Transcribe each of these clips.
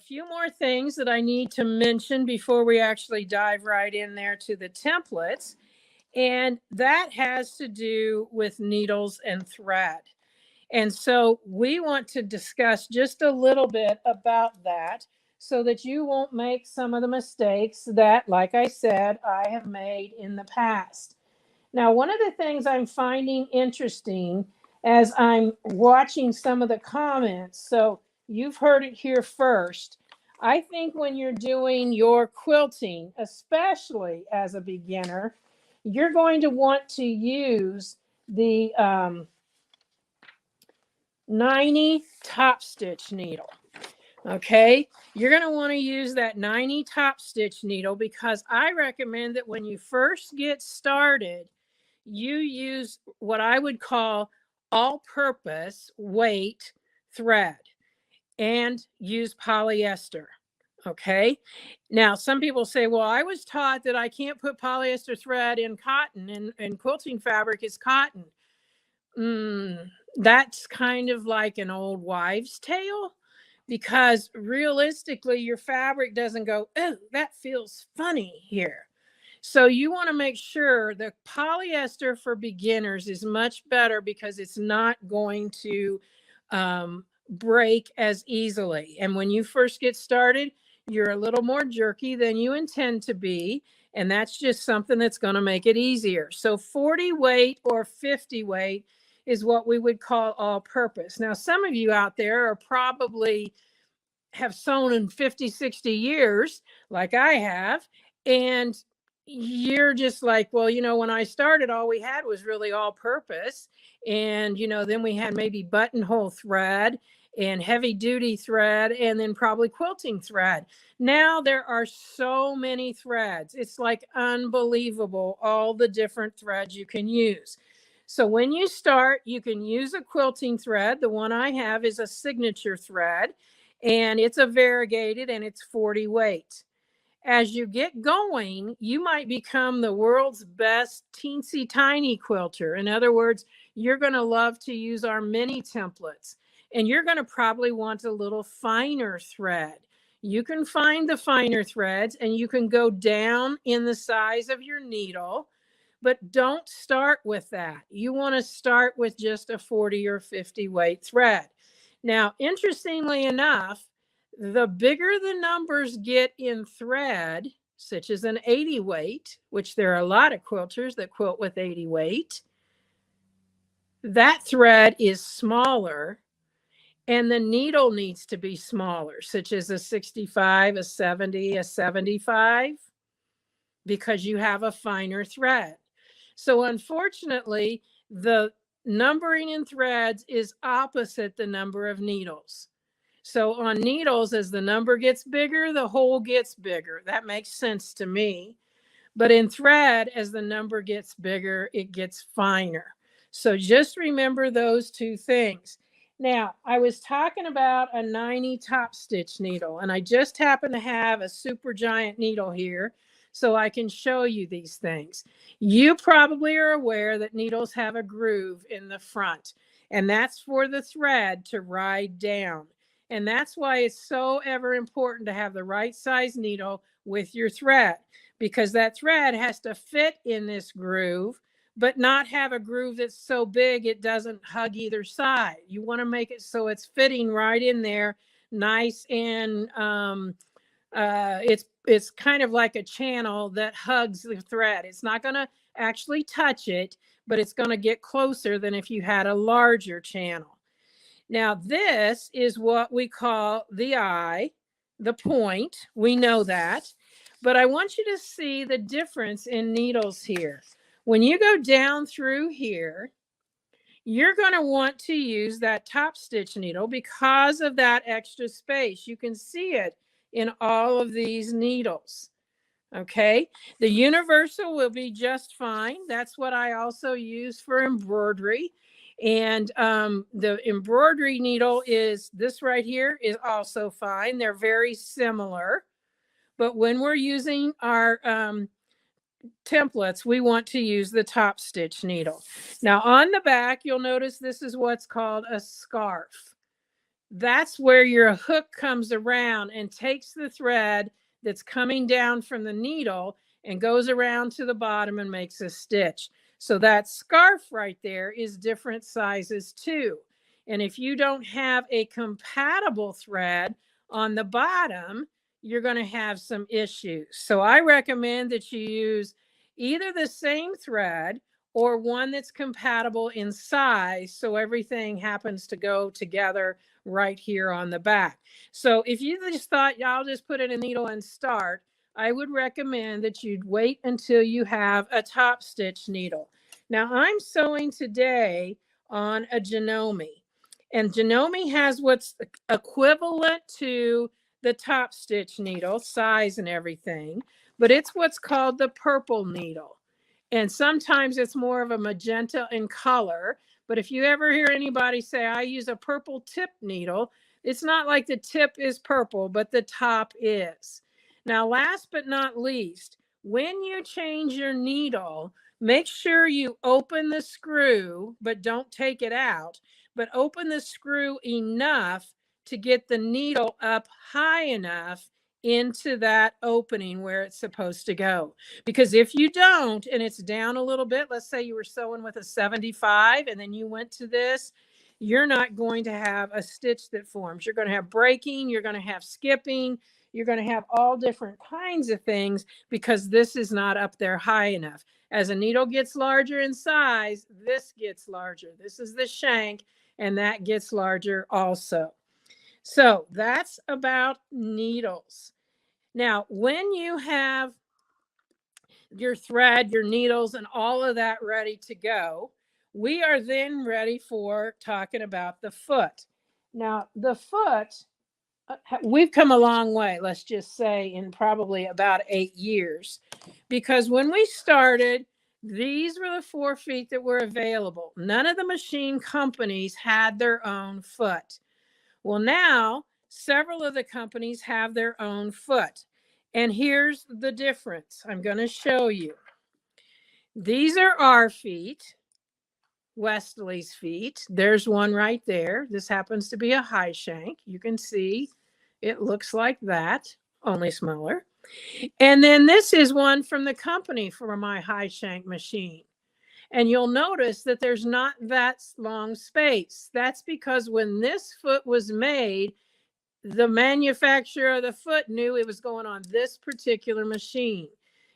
few more things that I need to mention before we actually dive right in there to the templates. And that has to do with needles and thread. And so we want to discuss just a little bit about that so that you won't make some of the mistakes that, like I said, I have made in the past. Now, one of the things I'm finding interesting as I'm watching some of the comments, so you've heard it here first. I think when you're doing your quilting, especially as a beginner, you're going to want to use the 90 top stitch needle. Okay, you're going to want to use that 90 top stitch needle because I recommend that when you first get started, you use what I would call all-purpose weight thread and use polyester. Okay. Now, some people say, well, I was taught that I can't put polyester thread in cotton, and quilting fabric is cotton. That's kind of like an old wives' tale, because realistically, your fabric doesn't go, oh, that feels funny here. So you want to make sure the polyester for beginners is much better because it's not going to break as easily. And when you first get started, you're a little more jerky than you intend to be. And that's just something that's going to make it easier. So 40 weight or 50 weight is what we would call all purpose. Now, some of you out there are probably have sewn in 50, 60 years, like I have. And you're just like, well, when I started, all we had was really all purpose. And, then we had maybe buttonhole thread and heavy duty thread, and then probably quilting thread. Now there are so many threads. It's like unbelievable, all the different threads you can use. So when you start, you can use a quilting thread. The one I have is a signature thread, and it's a variegated, and it's 40 weight. As you get going, you might become the world's best teensy tiny quilter. In other words, you're going to love to use our mini templates, and you're going to probably want a little finer thread. You can find the finer threads, and you can go down in the size of your needle, but don't start with that. You want to start with just a 40 or 50 weight thread. Now, interestingly enough, the bigger the numbers get in thread, such as an 80 weight, which there are a lot of quilters that quilt with 80 weight, that thread is smaller, and the needle needs to be smaller, such as a 65, a 70, a 75, because you have a finer thread. So unfortunately, the numbering in threads is opposite the number of needles. So on needles, as the number gets bigger, the hole gets bigger. That makes sense to me. But in thread, as the number gets bigger, it gets finer. So just remember those two things. Now, I was talking about a 90 top stitch needle, and I just happen to have a super giant needle here, so I can show you these things. You probably are aware that needles have a groove in the front, and that's for the thread to ride down. And that's why it's so ever important to have the right size needle with your thread, because that thread has to fit in this groove, but not have a groove that's so big it doesn't hug either side. You want to make it so it's fitting right in there, nice, and it's kind of like a channel that hugs the thread. It's not going to actually touch it, but it's going to get closer than if you had a larger channel. Now, this is what we call the eye, the point. We know that. But I want you to see the difference in needles here. When you go down through here, you're going to want to use that top stitch needle because of that extra space. You can see it in all of these needles. Okay, the universal will be just fine. That's what I also use for embroidery. And the embroidery needle is this right here, is also fine. They're very similar. But when we're using our templates, we want to use the top stitch needle. Now on the back, you'll notice this is what's called a scarf. that's where your hook comes around and takes the thread that's coming down from the needle and goes around to the bottom and makes a stitch. So that scarf right there is different sizes too. And if you don't have a compatible thread on the bottom, you're going to have some issues. So I recommend that you use either the same thread or one that's compatible in size, so everything happens to go together right here on the back. So if you just thought, y'all just put in a needle and start, I would recommend that you'd wait until you have a top stitch needle. Now I'm sewing today on a Janome, and Janome has what's equivalent to the top stitch needle size and everything, but it's what's called the purple needle. And sometimes it's more of a magenta in color. But if you ever hear anybody say, I use a purple tip needle, it's not like the tip is purple, but the top is. Now, last but not least, when you change your needle, make sure you open the screw, but don't take it out, but open the screw enough to get the needle up high enough into that opening where it's supposed to go. Because if you don't, and it's down a little bit, let's say you were sewing with a 75 and then you went to this, you're not going to have a stitch that forms. You're going to have breaking, you're going to have skipping, you're going to have all different kinds of things because this is not up there high enough. As a needle gets larger in size, this gets larger. This is the shank, and that gets larger also. So that's about needles. Now, when you have your thread, your needles, and all of that ready to go, we are then ready for talking about the foot. Now, the foot, we've come a long way, let's just say, in probably about 8 years, because when we started, these were the 4 feet that were available. None of the machine companies had their own foot. Well, now several of the companies have their own foot. And here's the difference. I'm going to show you. These are our feet, Wesley's feet. There's one right there. This happens to be a high shank. You can see it looks like that, only smaller. And then this is one from the company for my high shank machine. And you'll notice that there's not that long space. That's because when this foot was made, the manufacturer of the foot knew it was going on this particular machine.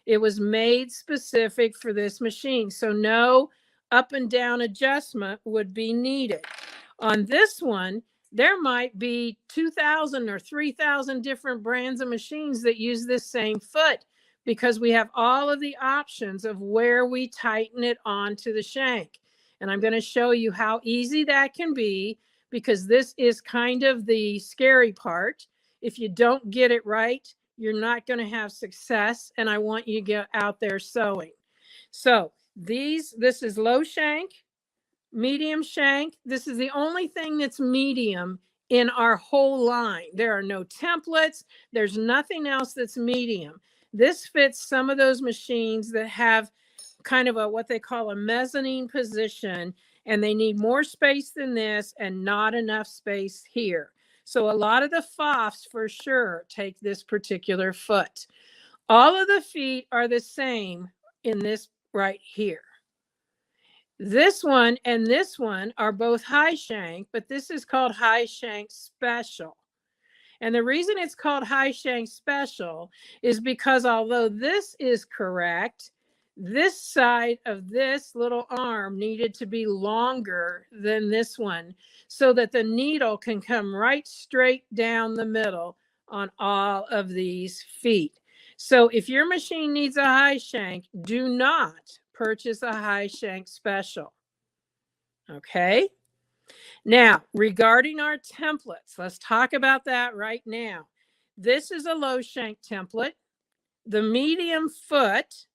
It was made specific for this machine. So no up and down adjustment would be needed. On this one, there might be 2,000 or 3,000 different brands of machines that use this same foot because we have all of the options of where we tighten it onto the shank. And I'm going to show you how easy that can be, because this is kind of the scary part. If you don't get it right, you're not going to have success. And I want you to get out there sewing. So this is low shank, medium shank. This is the only thing that's medium in our whole line. There are no templates. There's nothing else that's medium. This fits some of those machines that have kind of what they call a mezzanine position, and they need more space than this and not enough space here. So a lot of the FOFs for sure take this particular foot. All of the feet are the same in this right here. This one and this one are both high shank, but this is called high shank special. And the reason it's called high shank special is because although this is correct, this side of this little arm needed to be longer than this one so that the needle can come right straight down the middle on all of these feet. So if your machine needs a high shank, do not purchase a high shank special. Okay. Now, regarding our templates, let's talk about that right now. This is a low shank template. The medium foot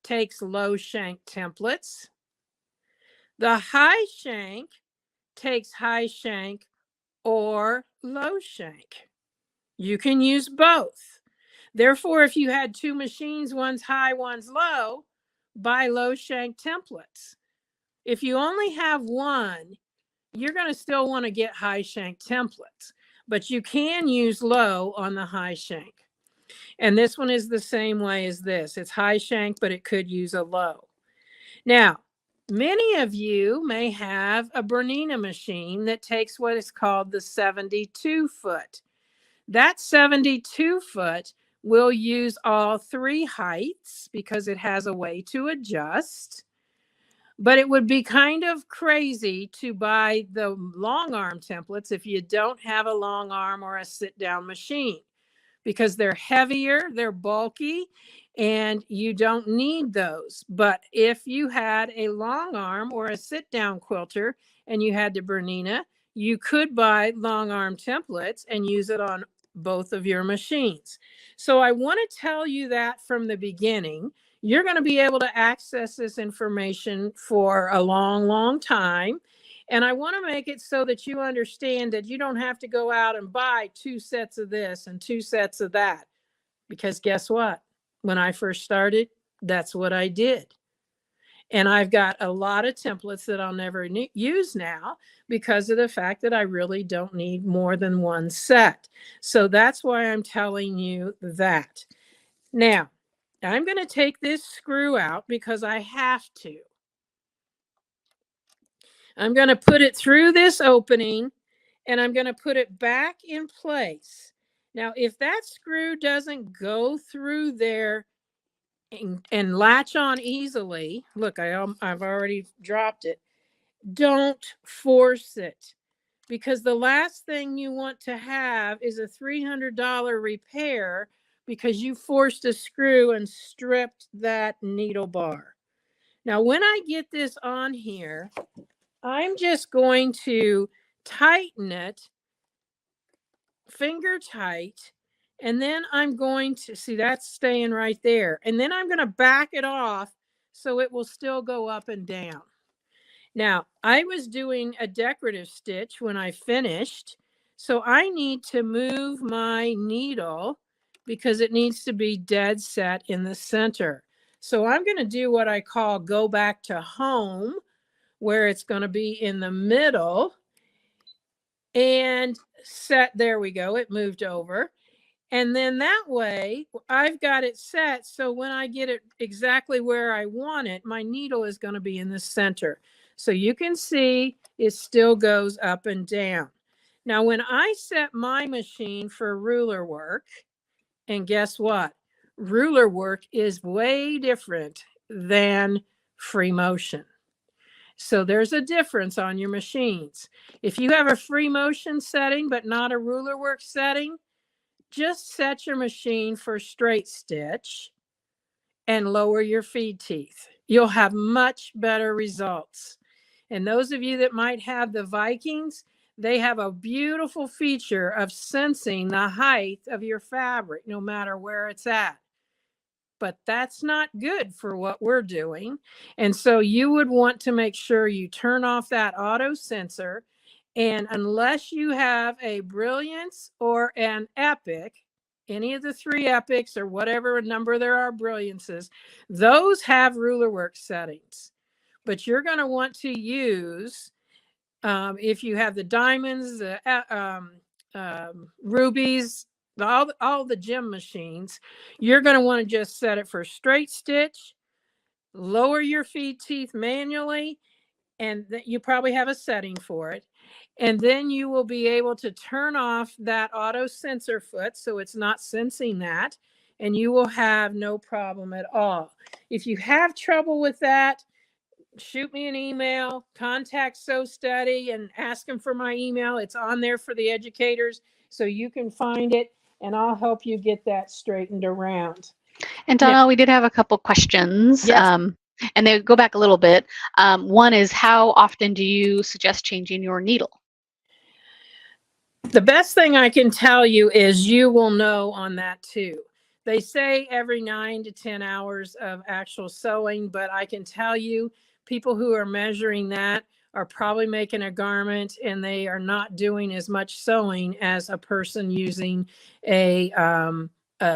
takes low shank templates. The high shank takes high shank or low shank. You can use both. Therefore, if you had 2 machines, one's high, one's low, buy low shank templates. If you only have one, you're going to still want to get high shank templates, but you can use low on the high shank. And this one is the same way as this. It's high shank, but it could use a low. Now, many of you may have a Bernina machine that takes what is called the 72 foot. That 72 foot will use all three heights because it has a way to adjust. But it would be kind of crazy to buy the long arm templates if you don't have a long arm or a sit down machine, because they're heavier, they're bulky, and you don't need those. But if you had a long arm or a sit down quilter and you had the Bernina, you could buy long arm templates and use it on both of your machines. So I want to tell you that from the beginning. You're going to be able to access this information for a long, long time. And I want to make it so that you understand that you don't have to go out and buy 2 sets of this and 2 sets of that. Because guess what? When I first started, that's what I did. And I've got a lot of templates that I'll never use now because of the fact that I really don't need more than 1 set. So that's why I'm telling you that. Now, I'm going to take this screw out because I have to. I'm going to put it through this opening and I'm going to put it back in place. Now, if that screw doesn't go through there and latch on easily, look, I've already dropped it. Don't force it, because the last thing you want to have is a $300 repair because you forced a screw and stripped that needle bar. Now, when I get this on here, I'm just going to tighten it finger tight, and then I'm going to see that's staying right there. And then I'm going to back it off so it will still go up and down. Now, I was doing a decorative stitch when I finished, so I need to move my needle because it needs to be dead set in the center. So I'm going to do what I call go back to home, where it's going to be in the middle and set. There we go. It moved over. And then that way I've got it set. So when I get it exactly where I want it, my needle is going to be in the center. So you can see it still goes up and down. Now, when I set my machine for ruler work, and guess what? Ruler work is way different than free motion. So there's a difference on your machines. If you have a free motion setting, but not a ruler work setting, just set your machine for straight stitch and lower your feed teeth. You'll have much better results. And those of you that might have the Vikings, they have a beautiful feature of sensing the height of your fabric, no matter where it's at. But that's not good for what we're doing. And so you would want to make sure you turn off that auto sensor. And unless you have a Brilliance or an Epic, any of the 3 Epics or whatever number there are Brilliances, those have ruler work settings. But you're going to want to use, if you have the diamonds, the rubies, all the gem machines, you're going to want to just set it for straight stitch, lower your feed teeth manually, and you probably have a setting for it. And then you will be able to turn off that auto sensor foot so it's not sensing that, and you will have no problem at all. If you have trouble with that, shoot me an email, contact Sew Study and ask them for my email. It's on there for the educators, so you can find it, and I'll help you get that straightened around. And Donna, we did have a couple questions. Yes. And they go back a little bit. One is, how often do you suggest changing your needle? The best thing I can tell you is you will know on that too. They say every 9 to 10 hours of actual sewing, but I can tell you people who are measuring that are probably making a garment and they are not doing as much sewing as a person using a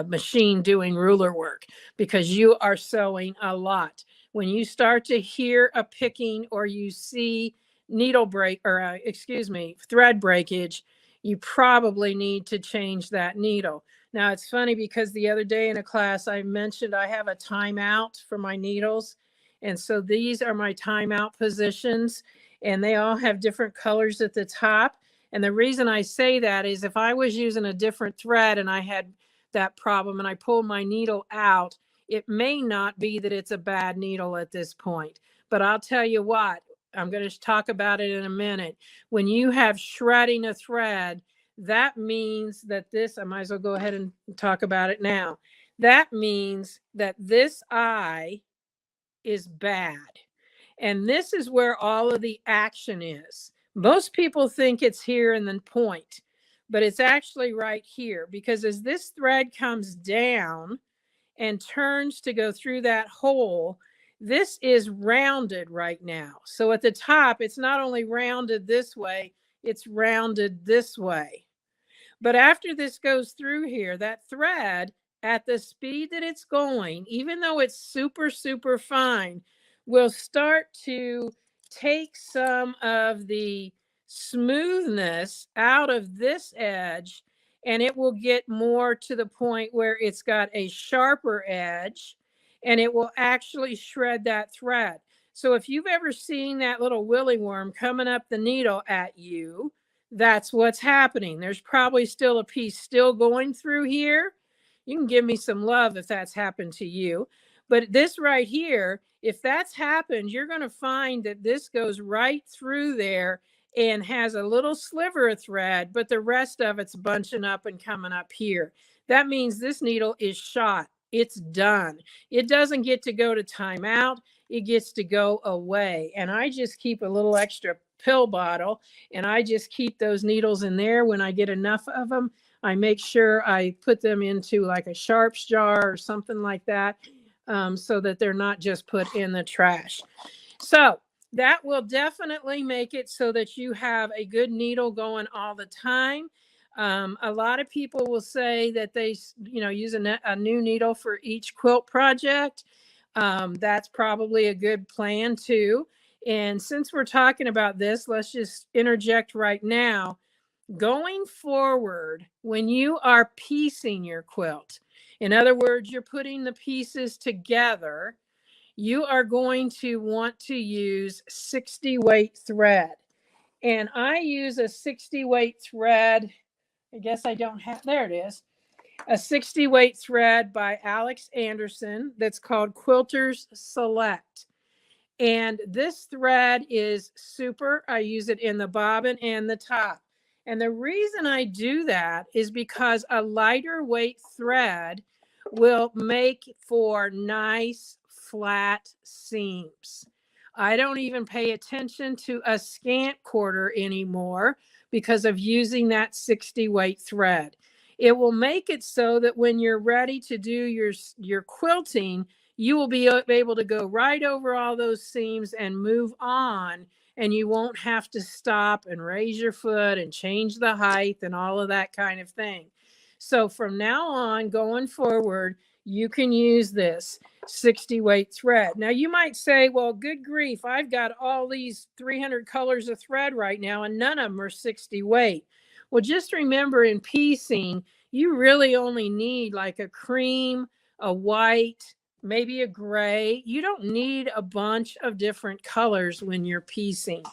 machine doing ruler work, because you are sewing a lot. When you start to hear a picking or you see needle break, or excuse me, thread breakage, you probably need to change that needle. Now it's funny because the other day in a class I mentioned I have a timeout for my needles. And so these are my timeout positions, and they all have different colors at the top. And the reason I say that is if I was using a different thread and I had that problem and I pulled my needle out, it may not be that it's a bad needle at this point. But I'll tell you what, I'm going to talk about it in a minute. When you have shredding a thread, that means that this, I might as well go ahead and talk about it now. That means that this eye is bad. And this is where all of the action is. Most people think it's here in the point, but it's actually right here, because as this thread comes down and turns to go through that hole, this is rounded right now. So at the top, it's not only rounded this way, it's rounded this way. But after this goes through here, that thread at the speed that it's going, even though it's super, super fine, will start to take some of the smoothness out of this edge, and it will get more to the point where it's got a sharper edge, and it will actually shred that thread. So if you've ever seen that little willy worm coming up the needle at you, that's what's happening. There's probably still a piece still going through here. You can give me some love if that's happened to you. But this right here, if that's happened, you're going to find that this goes right through there and has a little sliver of thread, but the rest of it's bunching up and coming up here. That means this needle is shot. It's done. It doesn't get to go to timeout. It gets to go away. And I just keep a little extra pill bottle, and I just keep those needles in there. When I get enough of them, I make sure I put them into like a sharps jar or something like that, so that they're not just put in the trash. So that will definitely make it so that you have a good needle going all the time. A lot of people will say that they, use a new needle for each quilt project. That's probably a good plan too. And since we're talking about this, let's just interject right now. Going forward, when you are piecing your quilt, in other words, you're putting the pieces together, you are going to want to use 60 weight thread. And I use a 60 weight thread. I guess I don't have, there it is. A 60 weight thread by Alex Anderson that's called Quilters Select. And this thread is super. I use it in the bobbin and the top. And the reason I do that is because a lighter weight thread will make for nice flat seams. I don't even pay attention to a scant quarter anymore because of using that 60 weight thread. It will make it so that when you're ready to do your quilting, you will be able to go right over all those seams and move on, and you won't have to stop and raise your foot and change the height and all of that kind of thing. So from now on, going forward, you can use this 60 weight thread. Now you might say, well, good grief, I've got all these 300 colors of thread right now and none of them are 60 weight. Well, just remember, in piecing, you really only need like a cream, a white, maybe a gray. You don't need a bunch of different colors when you're piecing.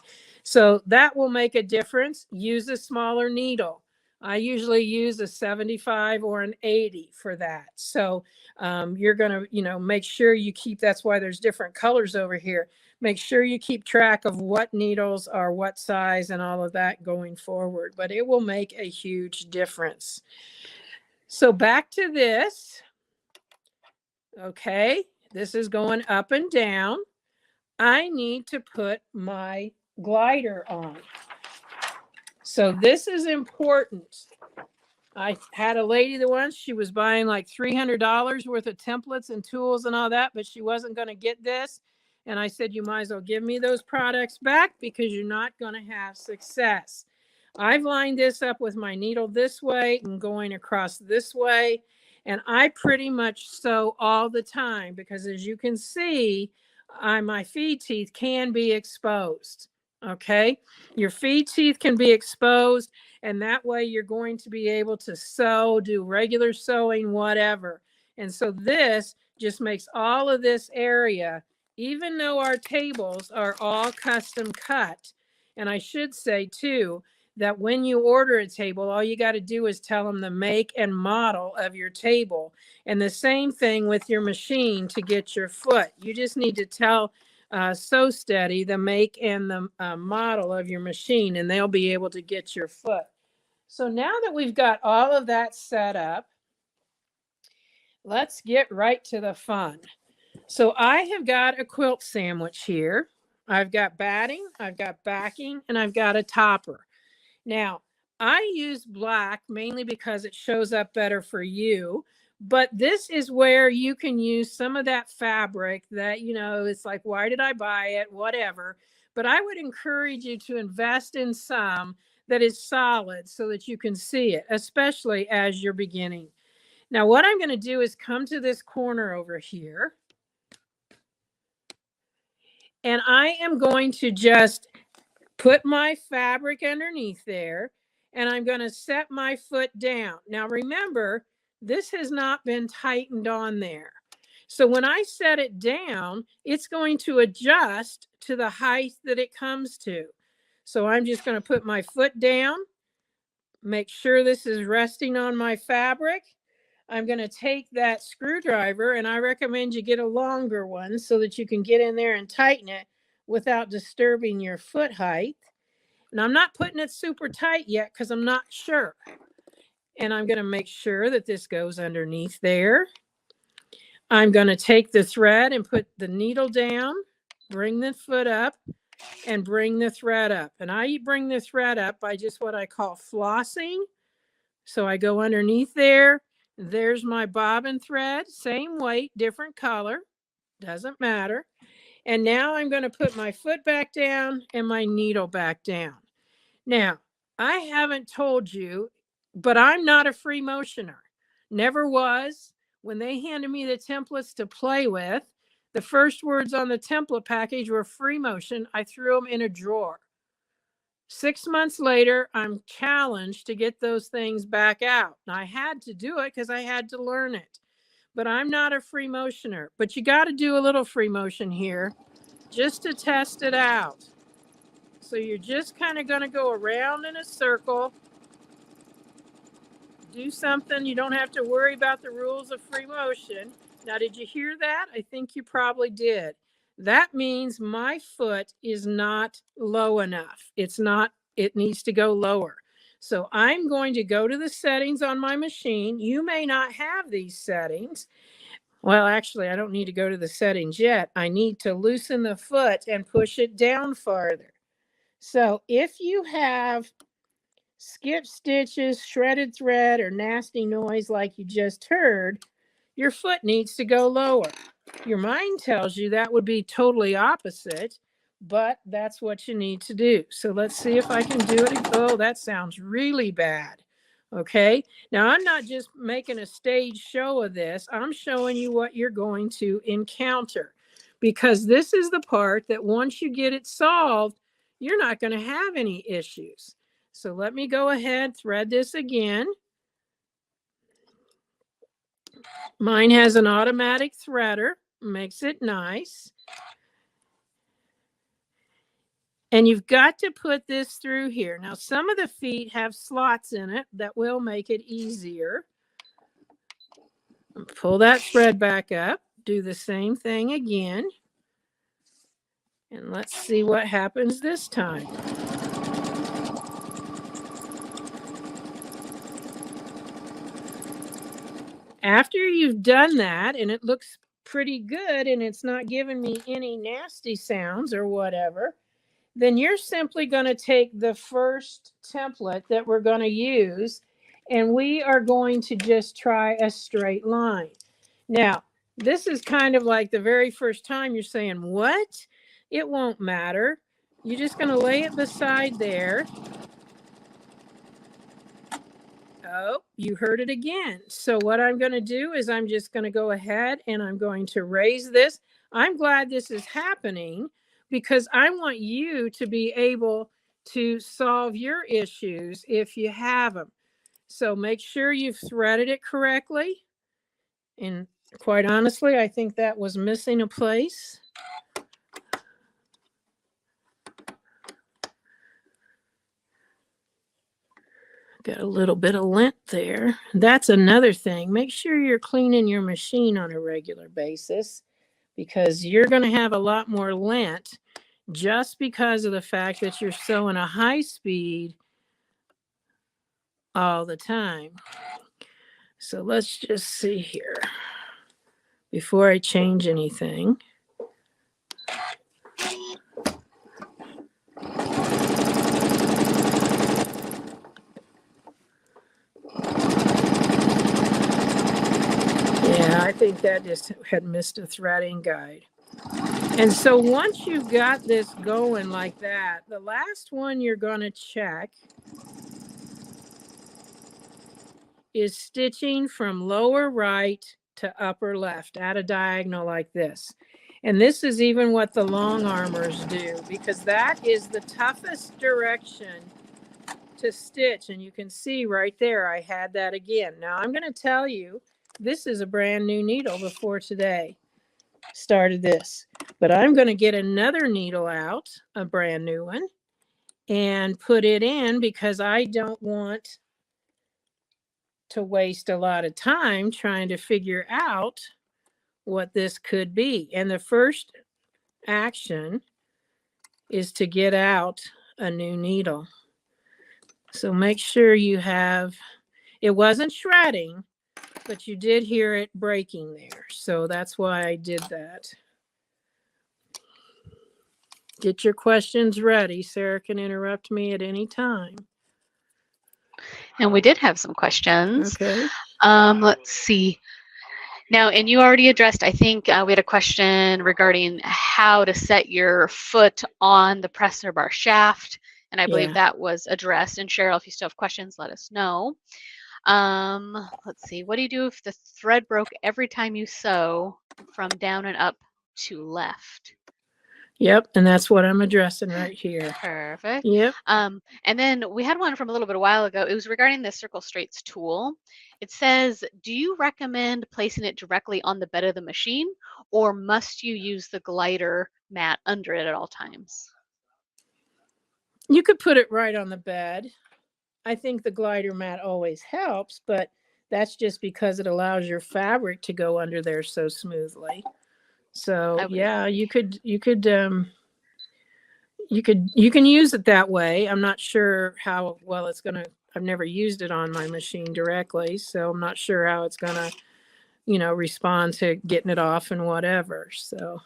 So that will make a difference. Use a smaller needle. I usually use a 75 or an 80 for that. So you're going to, make sure you keep, that's why there's different colors over here. Make sure you keep track of what needles are what size and all of that going forward, but it will make a huge difference. So back to this. Okay, this is going up and down. I need to put my glider on. So this is important. I had a lady that once, she was buying like $300 worth of templates and tools and all that, but she wasn't going to get this. And I said, you might as well give me those products back because you're not going to have success. I've lined this up with my needle this way and going across this way. And I pretty much sew all the time because, as you can see, my feed teeth can be exposed. Okay, your feed teeth can be exposed, and that way you're going to be able to sew, do regular sewing, whatever. And so this just makes all of this area, even though our tables are all custom cut. And I should say too, that when you order a table, all you got to do is tell them the make and model of your table. And the same thing with your machine to get your foot. You just need to tell Sew Steady the make and the model of your machine, and they'll be able to get your foot. So now that we've got all of that set up, let's get right to the fun. So I have got a quilt sandwich here. I've got batting, I've got backing, and I've got a topper. Now, I use black mainly because it shows up better for you, but this is where you can use some of that fabric that, you know, it's like, why did I buy it? Whatever. But I would encourage you to invest in some that is solid so that you can see it, especially as you're beginning. Now, what I'm going to do is come to this corner over here, and I am going to just put my fabric underneath there, and I'm going to set my foot down. Now remember, this has not been tightened on there. So when I set it down, it's going to adjust to the height that it comes to. So I'm just going to put my foot down, make sure this is resting on my fabric. I'm going to take that screwdriver, and I recommend you get a longer one so that you can get in there and tighten it without disturbing your foot height. And I'm not putting it super tight yet because I'm not sure. And I'm going to make sure that this goes underneath there. I'm going to take the thread and put the needle down, bring the foot up, and bring the thread up. And I bring the thread up by just what I call flossing. So I go underneath there. There's my bobbin thread, same weight, different color, doesn't matter. And now I'm going to put my foot back down and my needle back down. Now, I haven't told you, but I'm not a free motioner. Never was. When they handed me the templates to play with, the first words on the template package were free motion. I threw them in a drawer. 6 months later, I'm challenged to get those things back out. And I had to do it because I had to learn it. But I'm not a free motioner. But you got to do a little free motion here just to test it out. So you're just kind of going to go around in a circle. Do something. You don't have to worry about the rules of free motion. Now, did you hear that? I think you probably did. That means my foot is not low enough. It's not, it needs to go lower. So I'm going to go to the settings on my machine. You may not have these settings. Well, actually, I don't need to go to the settings yet. I need to loosen the foot and push it down farther. So if you have skip stitches, shredded thread, or nasty noise like you just heard, your foot needs to go lower. Your mind tells you that would be totally opposite, but that's what you need to do. So let's see if I can do it. Oh, that sounds really bad. Okay, now I'm not just making a stage show of this. I'm showing you what you're going to encounter, because this is the part that once you get it solved, you're not going to have any issues. So let me go ahead, thread this again. Mine has an automatic threader, makes it nice. And you've got to put this through here. Now, some of the feet have slots in it that will make it easier. Pull that thread back up, do the same thing again. And let's see what happens this time. After you've done that and it looks pretty good and it's not giving me any nasty sounds or whatever, then you're simply going to take the first template that we're going to use, and we are going to just try a straight line. Now, this is kind of like the very first time you're saying, what? It won't matter. You're just going to lay it beside there. Oh, you heard it again. So what I'm going to do is I'm just going to go ahead and I'm going to raise this. I'm glad this is happening, because I want you to be able to solve your issues if you have them. So make sure you've threaded it correctly. And quite honestly, I think that was missing a place. Got a little bit of lint there. That's another thing. Make sure you're cleaning your machine on a regular basis, because you're going to have a lot more lint just because of the fact that you're sewing a high speed all the time. So let's just see here before I change anything. Yeah, I think that just had missed a threading guide. And so once you've got this going like that, the last one you're going to check is stitching from lower right to upper left at a diagonal like this. And this is even what the long armors do, because that is the toughest direction to stitch. And you can see right there, I had that again. Now I'm going to tell you, this is a brand new needle before today started this, but I'm going to get another needle out, a brand new one, and put it in, because I don't want to waste a lot of time trying to figure out what this could be. And the first action is to get out a new needle. So make sure you have, it wasn't shredding, but you did hear it breaking there. So that's why I did that. Get your questions ready. Sarah can interrupt me at any time. And we did have some questions. Okay. Let's see. Now, and you already addressed, I think we had a question regarding how to set your foot on the presser bar shaft. And I believe that was addressed. And Cheryl, if you still have questions, let us know. Let's see. What do you do if the thread broke every time you sew from down and up to left? Yep, and that's what I'm addressing right here. Perfect. Yep. And then we had one from a little bit a while ago. It was regarding the Circle Straits tool. It says, do you recommend placing it directly on the bed of the machine, or must you use the glider mat under it at all times? You could put it right on the bed. I think the glider mat always helps, but that's just because it allows your fabric to go under there so smoothly. So yeah, you can use it that way. I'm not sure how well it's going to, I've never used it on my machine directly, so I'm not sure how it's going to, respond to getting it off and whatever. So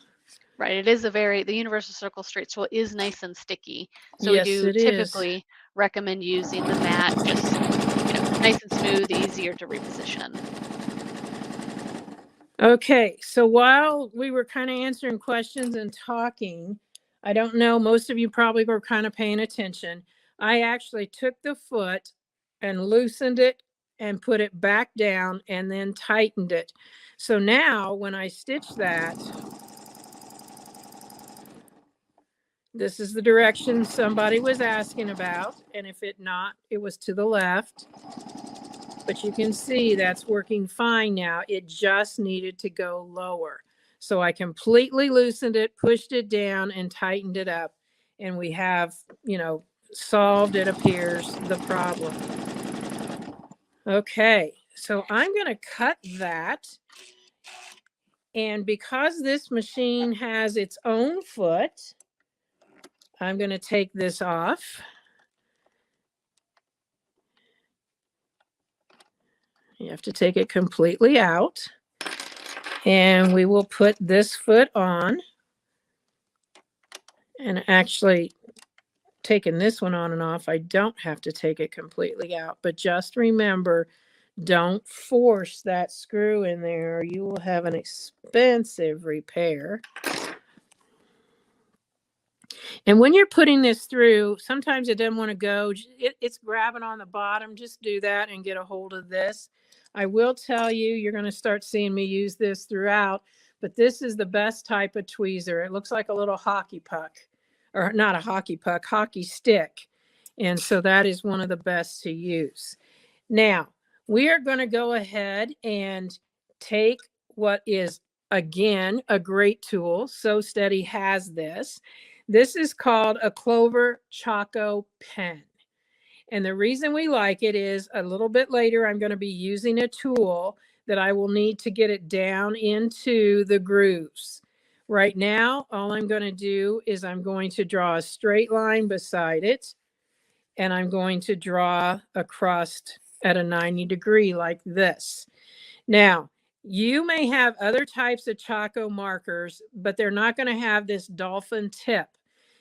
right, it is the Universal Circle Straits tool is nice and sticky. So yes, we do typically recommend using the mat, just nice and smooth, easier to reposition. Okay, so while we were kind of answering questions and talking, I don't know, most of you probably were kind of paying attention. I actually took the foot and loosened it and put it back down and then tightened it. So now when I stitch that, this is the direction somebody was asking about. And if it not, it was to the left. But you can see that's working fine now. It just needed to go lower. So I completely loosened it, pushed it down, and tightened it up. And we have, solved, it appears, the problem. Okay, so I'm going to cut that. And because this machine has its own foot, I'm going to take this off. You have to take it completely out. And we will put this foot on. And actually, taking this one on and off, I don't have to take it completely out. But just remember, don't force that screw in there, or you will have an expensive repair. And when you're putting this through, sometimes it doesn't want to go. It's grabbing on the bottom. Just do that and get a hold of this. I will tell you, you're going to start seeing me use this throughout, but this is the best type of tweezer. It looks like a little hockey puck, or not a hockey puck, hockey stick. And so that is one of the best to use. Now, we are going to go ahead and take what is, again, a great tool. So Steady has this. This is called a Clover Choco pen. And the reason we like it is a little bit later, I'm going to be using a tool that I will need to get it down into the grooves. Right now, all I'm going to do is I'm going to draw a straight line beside it, and I'm going to draw across at a 90 degree like this. Now, you may have other types of Choco markers, but they're not going to have this dolphin tip.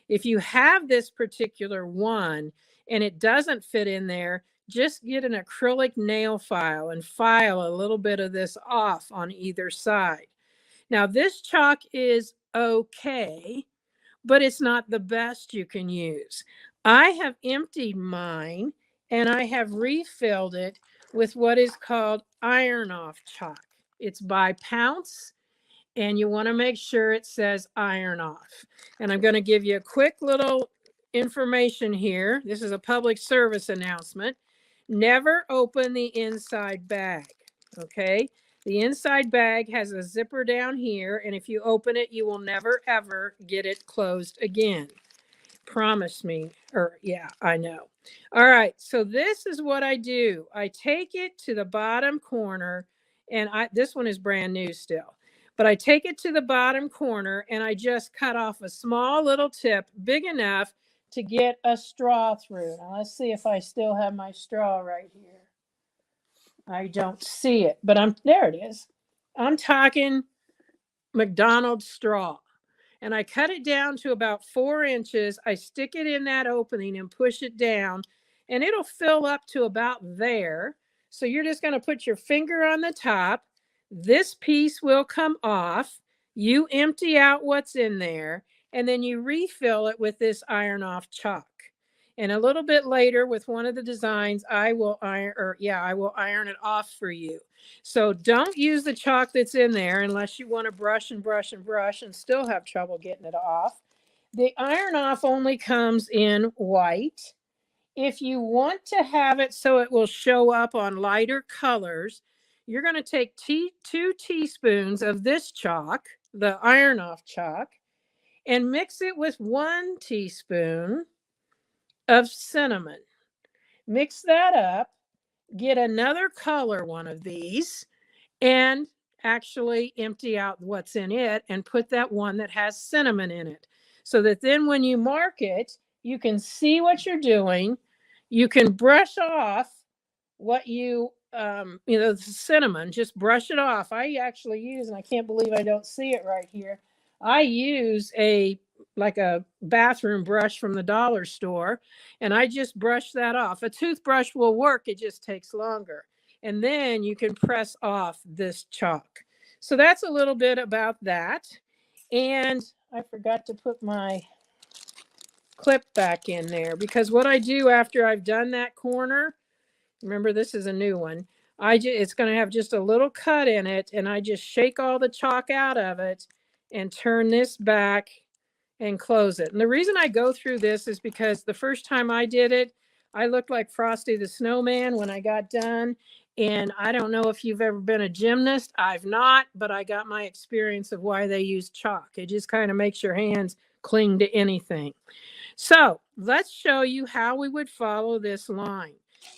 If you have this particular one and it doesn't fit in there, just get an acrylic nail file and file a little bit of this off on either side. Now, this chalk is okay, but it's not the best you can use. I have emptied mine and I have refilled it with what is called Iron Off chalk. It's by Pounce, and you want to make sure it says Iron Off. And I'm going to give you a quick little information here. This is a public service announcement. Never open the inside bag, okay? The inside bag has a zipper down here, and if you open it, you will never, ever get it closed again. Promise me. Or yeah, I know. All right, so this is what I do. I take it to the bottom corner, and this one is brand new still. But I take it to the bottom corner and I just cut off a small little tip big enough to get a straw through. Now let's see if I still have my straw right here. I don't see it, but there it is. I'm talking McDonald's straw. And I cut it down to about 4 inches. I stick it in that opening and push it down, and it'll fill up to about there. So you're just going to put your finger on the top. This piece will come off. You empty out what's in there, and then you refill it with this Iron Off chalk. And a little bit later with one of the designs, I will iron it off for you. So don't use the chalk that's in there unless you want to brush and brush and brush and still have trouble getting it off. The Iron Off only comes in white. If you want to have it so it will show up on lighter colors, you're going to take 2 teaspoons of this chalk, the Iron Off chalk, and mix it with 1 teaspoon of cinnamon. Mix that up, get another color one of these, and actually empty out what's in it and put that one that has cinnamon in it. So that then when you mark it, you can see what you're doing. You can brush off what the cinnamon, just brush it off. I actually use, and I can't believe I don't see it right here, I use like a bathroom brush from the dollar store, and I just brush that off. A toothbrush will work, it just takes longer. And then you can press off this chalk. So that's a little bit about that. And I forgot to put my clip back in there, because what I do after I've done that corner, remember this is a new one, it's going to have just a little cut in it, and I just shake all the chalk out of it and turn this back and close it. And the reason I go through this is because the first time I did it, I looked like Frosty the Snowman when I got done. And I don't know if you've ever been a gymnast. I've not, but I got my experience of why they use chalk. It just kind of makes your hands cling to anything. So let's show you how we would follow this line.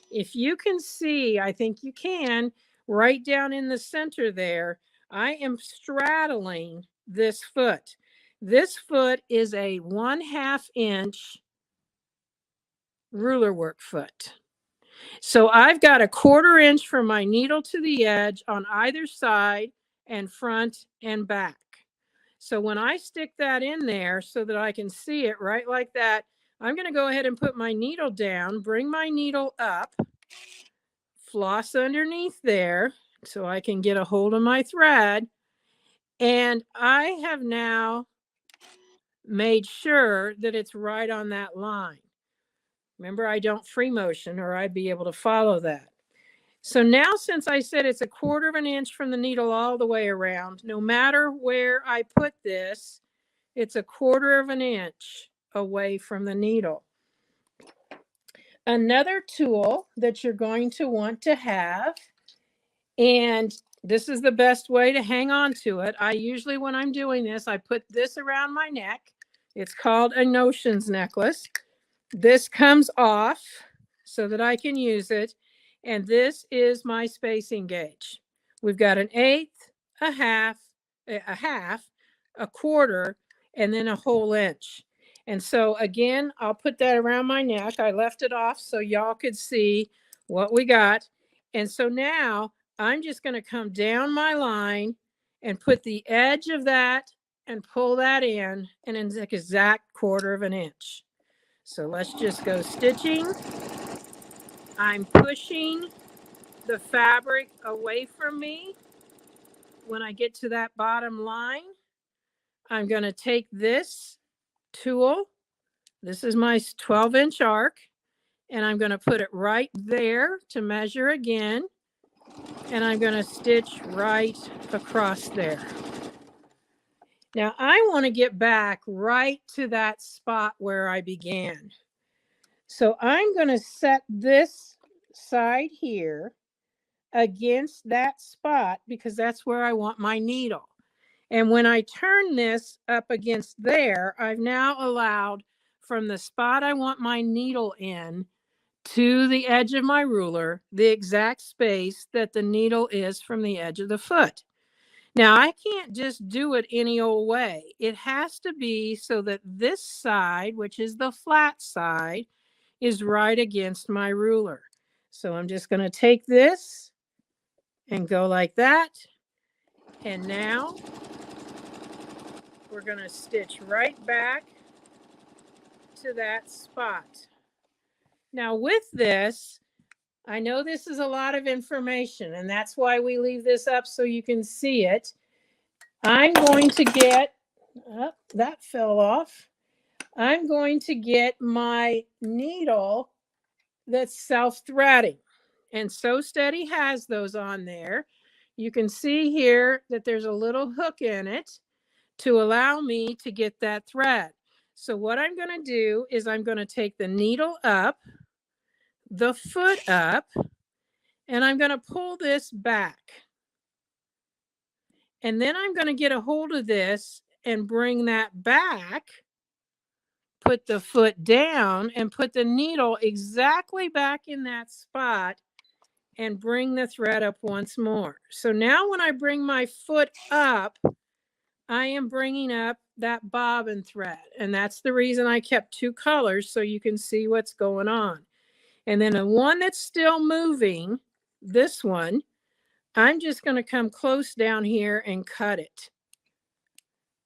If you can see, I think you can, right down in the center there, I am straddling this foot. This foot is a 1/2 inch ruler work foot. So I've got a 1/4 inch from my needle to the edge on either side and front and back. So when I stick that in there so that I can see it right like that, I'm going to go ahead and put my needle down, bring my needle up, floss underneath there so I can get a hold of my thread. And I have now made sure that it's right on that line. Remember, I don't free motion or I'd be able to follow that. So now, since I said it's 1/4 of an inch from the needle all the way around, no matter where I put this, it's 1/4 of an inch away from the needle. Another tool that you're going to want to have, and this is the best way to hang on to it. I usually, when I'm doing this, I put this around my neck. It's called a notions necklace. This comes off so that I can use it. And this is my spacing gauge. We've got an 1/8, a half, a 1/4, and then a whole inch. And so again, I'll put that around my neck. I left it off so y'all could see what we got. And so now I'm just going to come down my line and put the edge of that and pull that in an exact 1/4 of an inch. So let's just go stitching. I'm pushing the fabric away from me. When I get to that bottom line, I'm going to take this tool. This is my 12-inch arc, and I'm going to put it right there to measure again. And I'm going to stitch right across there. Now I want to get back right to that spot where I began. So I'm going to set this side here against that spot because that's where I want my needle. And when I turn this up against there, I've now allowed from the spot I want my needle in to the edge of my ruler, the exact space that the needle is from the edge of the foot. Now, I can't just do it any old way. It has to be so that this side, which is the flat side, is right against my ruler. So I'm just going to take this and go like that. And now we're going to stitch right back to that spot. Now with this, I know this is a lot of information, and that's why we leave this up so you can see it. I'm going to get, oh, that fell off. I'm going to get my needle that's self-threading. And Sew Steady has those on there. You can see here that there's a little hook in it to allow me to get that thread. So what I'm going to do is I'm going to take the needle up, the foot up, and I'm going to pull this back. And then I'm going to get a hold of this and bring that back, put the foot down, and put the needle exactly back in that spot and bring the thread up once more. So now when I bring my foot up, I am bringing up that bobbin thread. And that's the reason I kept 2 colors so you can see what's going on. And then the one that's still moving, this one, I'm just going to come close down here and cut it.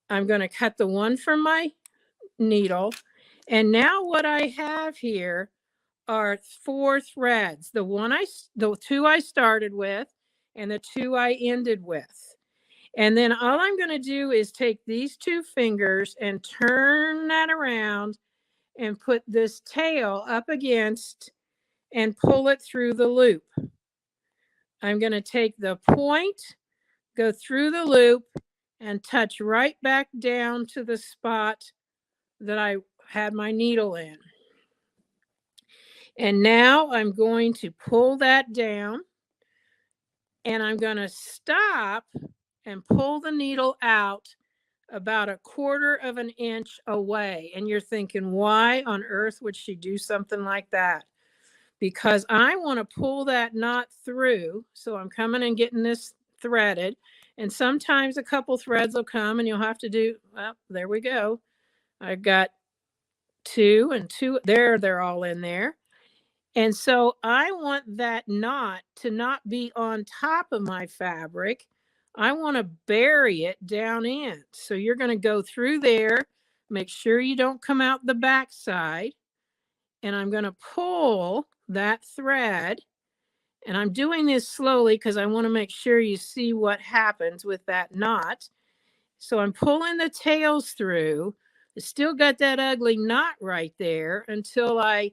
I'm going to cut the one from my needle. And now what I have here are 4 threads. The 2 I started with and the 2 I ended with. And then all I'm going to do is take these 2 fingers and turn that around and put this tail up against and pull it through the loop. I'm going to take the point, go through the loop, and touch right back down to the spot that I had my needle in. And now I'm going to pull that down, and I'm going to stop and pull the needle out about 1/4 of an inch away. And you're thinking, why on earth would she do something like that? Because I want to pull that knot through. So I'm coming and getting this threaded. And sometimes a couple threads will come and you'll have to do, well, there we go. I've got 2 and 2 there. They're all in there. And so I want that knot to not be on top of my fabric. I want to bury it down in. So you're going to go through there, make sure you don't come out the back side. And I'm going to pull that thread. And I'm doing this slowly because I want to make sure you see what happens with that knot. So I'm pulling the tails through. It's still got that ugly knot right there until I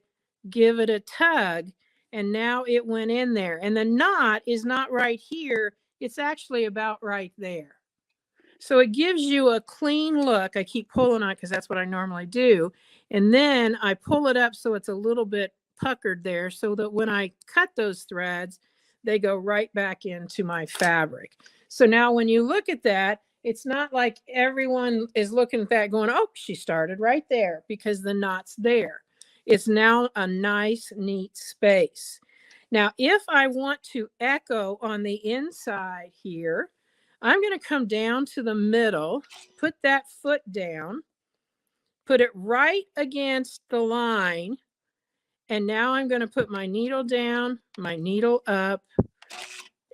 give it a tug. And now it went in there. And the knot is not right here. It's actually about right there. So it gives you a clean look. I keep pulling on it because that's what I normally do. And then I pull it up so it's a little bit puckered there so that when I cut those threads, they go right back into my fabric. So now when you look at that, it's not like everyone is looking at that going, oh, she started right there, because the knot's there. It's now a nice, neat space. Now, if I want to echo on the inside here, I'm going to come down to the middle, put that foot down, put it right against the line. And now I'm going to put my needle down, my needle up,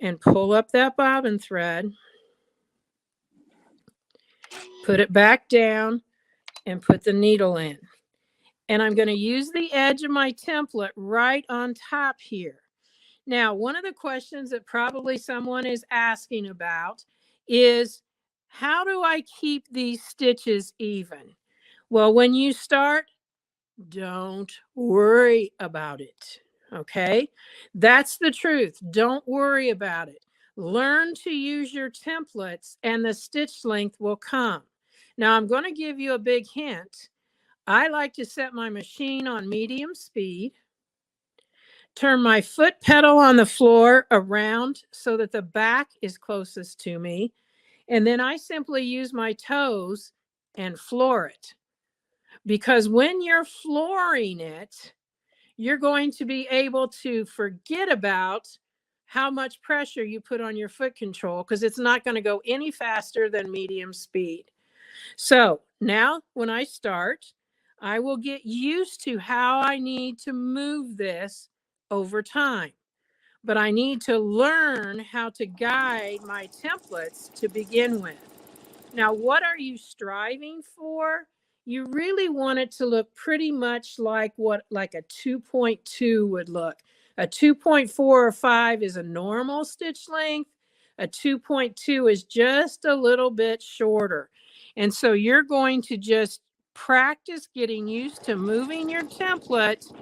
and pull up that bobbin thread. Put it back down and put the needle in. And I'm going to use the edge of my template right on top here. Now, one of the questions that probably someone is asking about is, how do I keep these stitches even? Well, when you start, don't worry about it. Okay? That's the truth. Don't worry about it. Learn to use your templates and the stitch length will come. Now, I'm going to give you a big hint. I like to set my machine on medium speed, turn my foot pedal on the floor around so that the back is closest to me, and then I simply use my toes and floor it. Because when you're flooring it, you're going to be able to forget about how much pressure you put on your foot control, because it's not going to go any faster than medium speed. So now when I start, I will get used to how I need to move this over time. But I need to learn how to guide my templates to begin with. Now, what are you striving for? You really want it to look pretty much like what like a 2.2 would look. A 2.4 or 5 is a normal stitch length. A 2.2 is just a little bit shorter. And so you're going to just practice getting used to moving your template.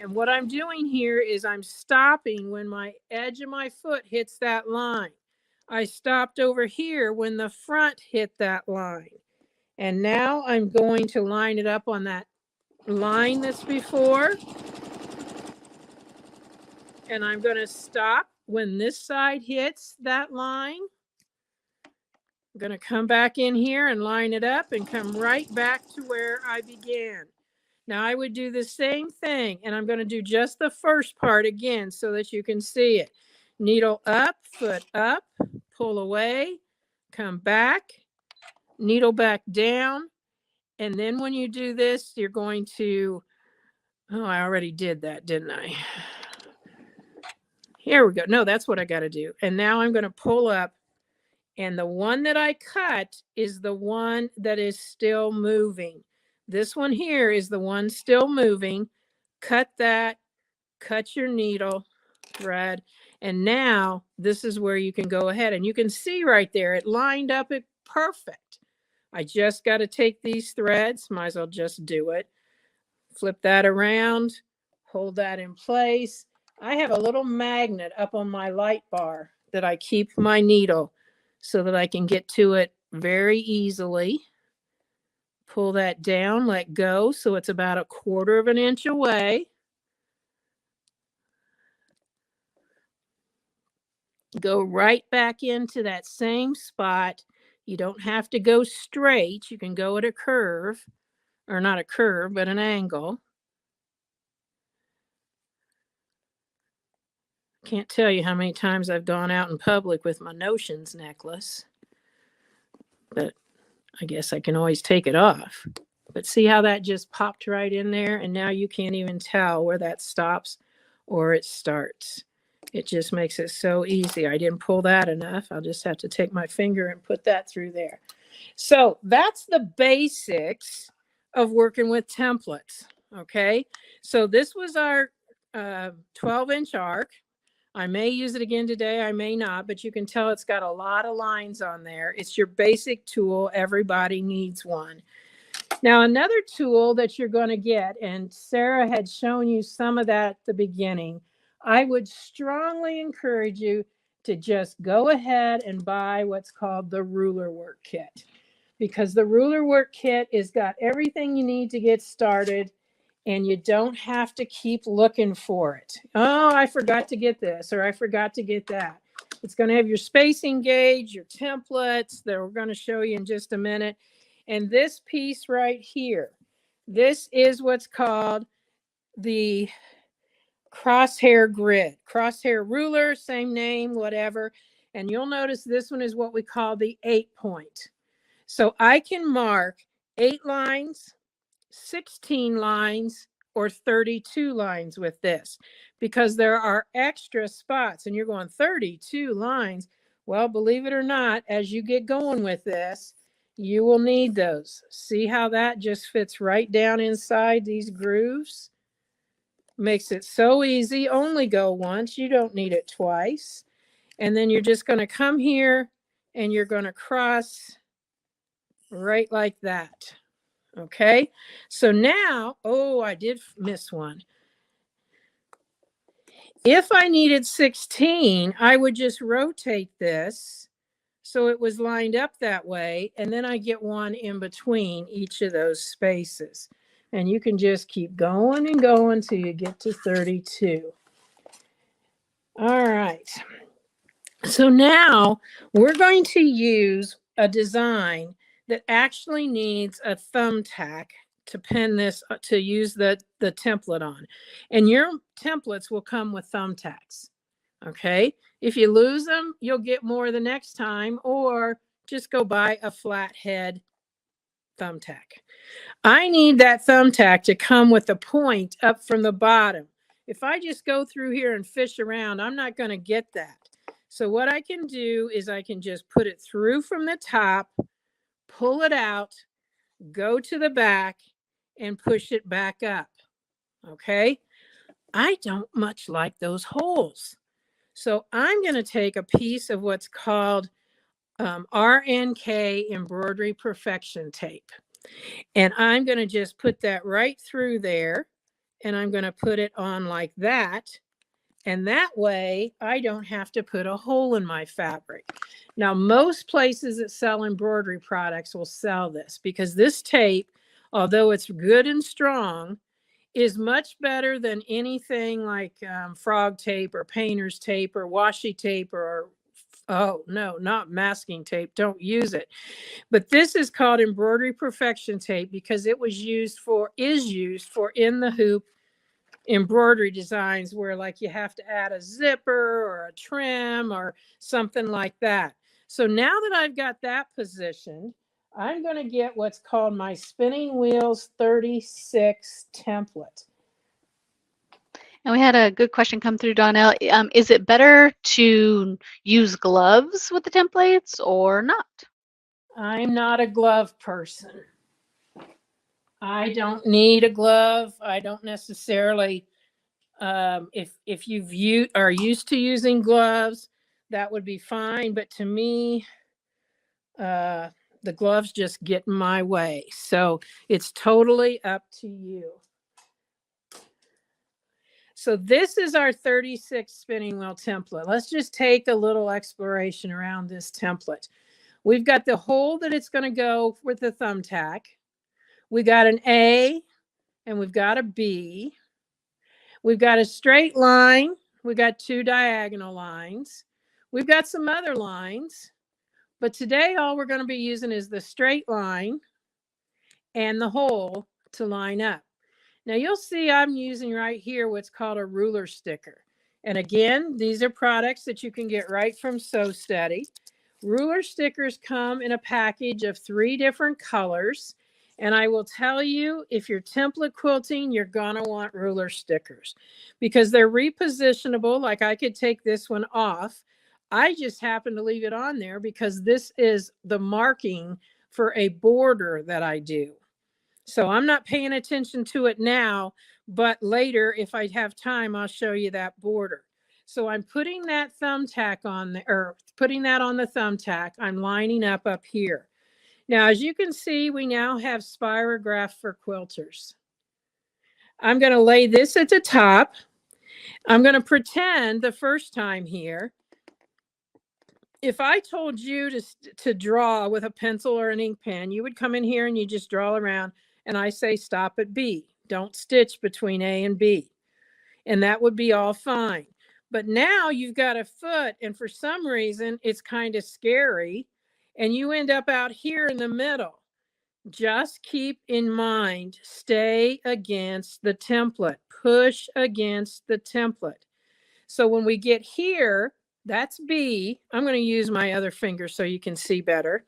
And what I'm doing here is I'm stopping when my edge of my foot hits that line. I stopped over here when the front hit that line. And now I'm going to line it up on that line that's before. And I'm going to stop when this side hits that line. I'm going to come back in here and line it up and come right back to where I began. Now I would do the same thing, and I'm going to do just the first part again so that you can see it. Needle up, foot up, pull away, come back, needle back down. And then when you do this, you're going to, oh, I already did that, didn't I? Here we go. No, that's what I got to do. And now I'm going to pull up, and the one that I cut is the one that is still moving. This one here is the one still moving. Cut that, cut your needle, thread, and now this is where you can go ahead, and you can see right there, it lined up it perfect. I just got to take these threads, might as well just do it. Flip that around, hold that in place. I have a little magnet up on my light bar that I keep my needle so that I can get to it very easily. Pull that down, let go, so it's about 1/4 of an inch away. Go right back into that same spot. You don't have to go straight. You can go at a curve, or not a curve, but an angle. Can't tell you how many times I've gone out in public with my Notions necklace, but I guess I can always take it off. But see how that just popped right in there? And now you can't even tell where that stops or it starts. It just makes it so easy. I didn't pull that enough. I'll just have to take my finger and put that through there. So that's the basics of working with templates. Okay. So this was our 12-inch arc. I may use it again today, I may not, but you can tell it's got a lot of lines on there. It's your basic tool. Everybody needs one. Now, another tool that you're going to get, and Sarah had shown you some of that at the beginning, I would strongly encourage you to just go ahead and buy what's called the ruler work kit, because the ruler work kit has got everything you need to get started, and you don't have to keep looking for it. Oh, I forgot to get this, or I forgot to get that. It's going to have your spacing gauge, your templates that we're going to show you in just a minute. And this piece right here, this is what's called the crosshair grid. Crosshair ruler, same name, whatever. And you'll notice this one is what we call the 8-point. So I can mark 8 lines, 16 lines, or 32 lines with this, because there are extra spots. And you're going 32 lines. Well, believe it or not, as you get going with this, you will need those. See how that just fits right down inside these grooves? Makes it so easy. Only go once. You don't need it twice. And then you're just going to come here and you're going to cross right like that. Okay. So now, oh, I did miss one. If I needed 16, I would just rotate this so it was lined up that way. And then I get one in between each of those spaces. And you can just keep going and going till you get to 32. All right. So now we're going to use a design that actually needs a thumbtack to pin this, to use the template on. And your templates will come with thumbtacks. Okay. If you lose them, you'll get more the next time, or just go buy a flathead thumbtack. I need that thumbtack to come with a point up from the bottom. If I just go through here and fish around, I'm not going to get that. So what I can do is I can just put it through from the top, pull it out, go to the back, and push it back up. Okay. I don't much like those holes. So I'm going to take a piece of what's called RNK embroidery perfection tape. And I'm going to just put that right through there. And I'm going to put it on like that. And that way I don't have to put a hole in my fabric. Now, most places that sell embroidery products will sell this, because this tape, although it's good and strong, is much better than anything like frog tape or painter's tape or washi tape, or, oh no, not masking tape. Don't use it. But this is called embroidery perfection tape because it was used for, is used for in the hoop embroidery designs where like you have to add a zipper or a trim or something like that. So now that I've got that positioned, I'm going to get what's called my Spinning Wheels 36 template. And we had a good question come through, Donnell. Is it better to use gloves with the templates or not? I'm not a glove person. I don't need a glove. I don't necessarily, if you are used to using gloves, that would be fine. But to me, the gloves just get in my way. So it's totally up to you. So this is our 36 spinning wheel template. Let's just take a little exploration around this template. We've got the hole that it's going to go with the thumbtack. We got an A and we've got a B. We've got a straight line. We got 2 diagonal lines. We've got some other lines. But today, all we're going to be using is the straight line and the hole to line up. Now, you'll see I'm using right here what's called a ruler sticker. And again, these are products that you can get right from Sew Steady. Ruler stickers come in a package of 3 different colors. And I will tell you, if you're template quilting, you're going to want ruler stickers because they're repositionable. Like I could take this one off. I just happen to leave it on there because this is the marking for a border that I do. So I'm not paying attention to it now, but later, if I have time, I'll show you that border. So I'm putting that thumbtack on the, or putting that on the thumbtack. I'm lining up here. Now, as you can see, we now have Spirograph for quilters. I'm going to lay this at the top. I'm going to pretend the first time here, if I told you to draw with a pencil or an ink pen, you would come in here and you just draw around, and I say stop at B. Don't stitch between A and B. And that would be all fine. But now you've got a foot, and for some reason it's kind of scary, and you end up out here in the middle. Just keep in mind, stay against the template, push against the template. So when we get here, that's B. I'm going to use my other finger so you can see better.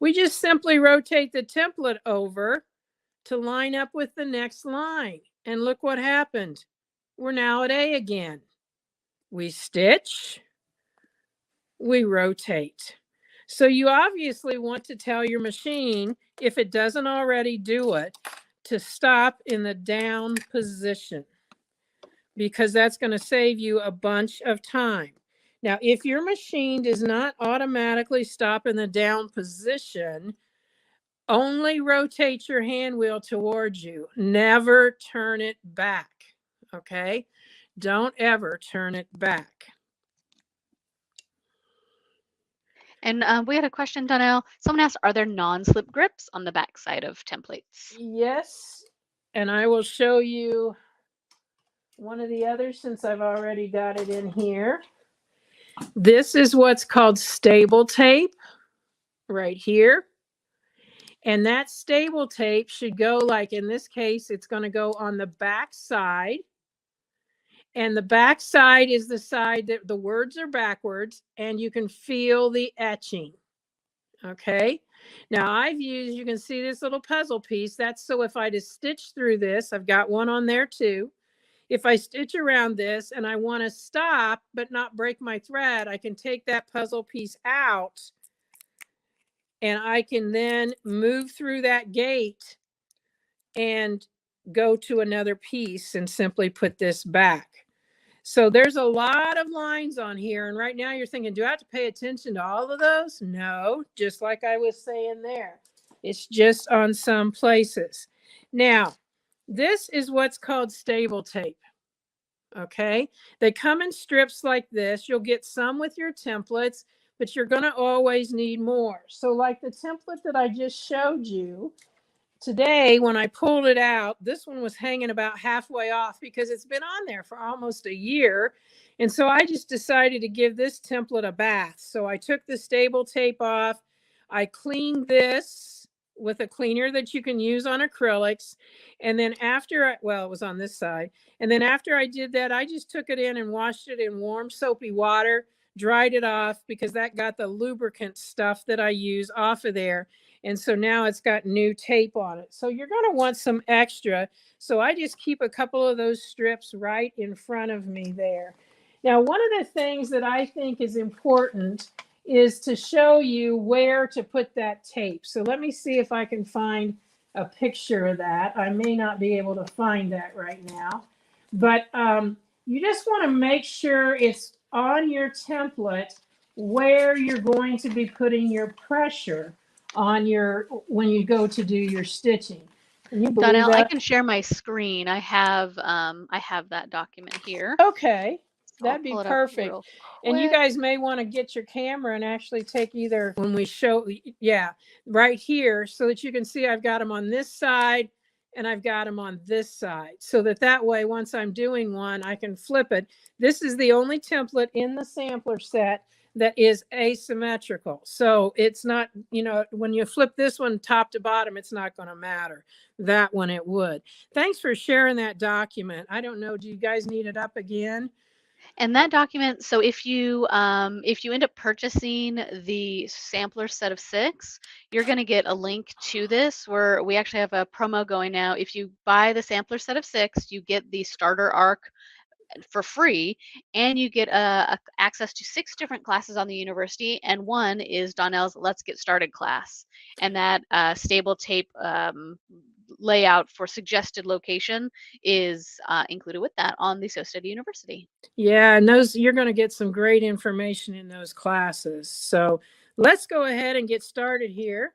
We just simply rotate the template over to line up with the next line. And look what happened. We're now at A again. We stitch, we rotate. So you obviously want to tell your machine, if it doesn't already do it, to stop in the down position, because that's going to save you a bunch of time. Now, if your machine does not automatically stop in the down position, only rotate your hand wheel towards you. Never turn it back, okay? Don't ever turn it back. And we had a question, Donnell. Someone asked, are there non-slip grips on the back side of templates? Yes, and I will show you one of the others since I've already got it in here. This is what's called stable tape right here. And that stable tape should go, like in this case, it's going to go on the back side. And the back side is the side that the words are backwards, and you can feel the etching. Okay. Now I've used, you can see this little puzzle piece. That's so if I just stitch through this, I've got one on there too. If I stitch around this and I want to stop but not break my thread, I can take that puzzle piece out, and I can then move through that gate and go to another piece and simply put this back. So there's a lot of lines on here. And right now you're thinking, do I have to pay attention to all of those? No, just like I was saying there. It's just on some places. Now, this is what's called stable tape. Okay. They come in strips like this. You'll get some with your templates, but you're going to always need more. So like the template that I just showed you, today, when I pulled it out, this one was hanging about halfway off because it's been on there for almost a year. And so I just decided to give this template a bath. So I took the stable tape off. I cleaned this with a cleaner that you can use on acrylics. And then after, well, it was on this side. And then after I did that, I just took it in and washed it in warm soapy water, dried it off because that got the lubricant stuff that I use off of there. And so now it's got new tape on it. So you're going to want some extra. So I just keep a couple of those strips right in front of me there. Now, one of the things that I think is important is to show you where to put that tape. So let me see if I can find a picture of that. I may not be able to find that right now. But you just want to make sure it's on your template where you're going to be putting your pressure on your, when you go to do your stitching. Can you believe Donnell, that? I can share my screen. I have that document here. Okay, So that'd be pull it up perfect. real And you quick. guys may want to get your camera and actually take either when we show, yeah, right here, so that you can see I've got them on this side and I've got them on this side, so that way, once I'm doing one, I can flip it. This is the only template in the sampler set that is asymmetrical. So it's not, you know, when you flip this one top to bottom, it's not going to matter. That one it would. Thanks for sharing that document. I don't know, do you guys need it up again? And that document, so if you end up purchasing the sampler set of 6, you're going to get a link to this where we actually have a promo going now. If you buy the sampler set of 6, you get the starter arc for free, and you get access to 6 different classes on the university, and one is Donnell's Let's Get Started class. And that stable tape layout for suggested location is included with that on the SoStudy University. Yeah, and those, you're going to get some great information in those classes. So let's go ahead and get started here.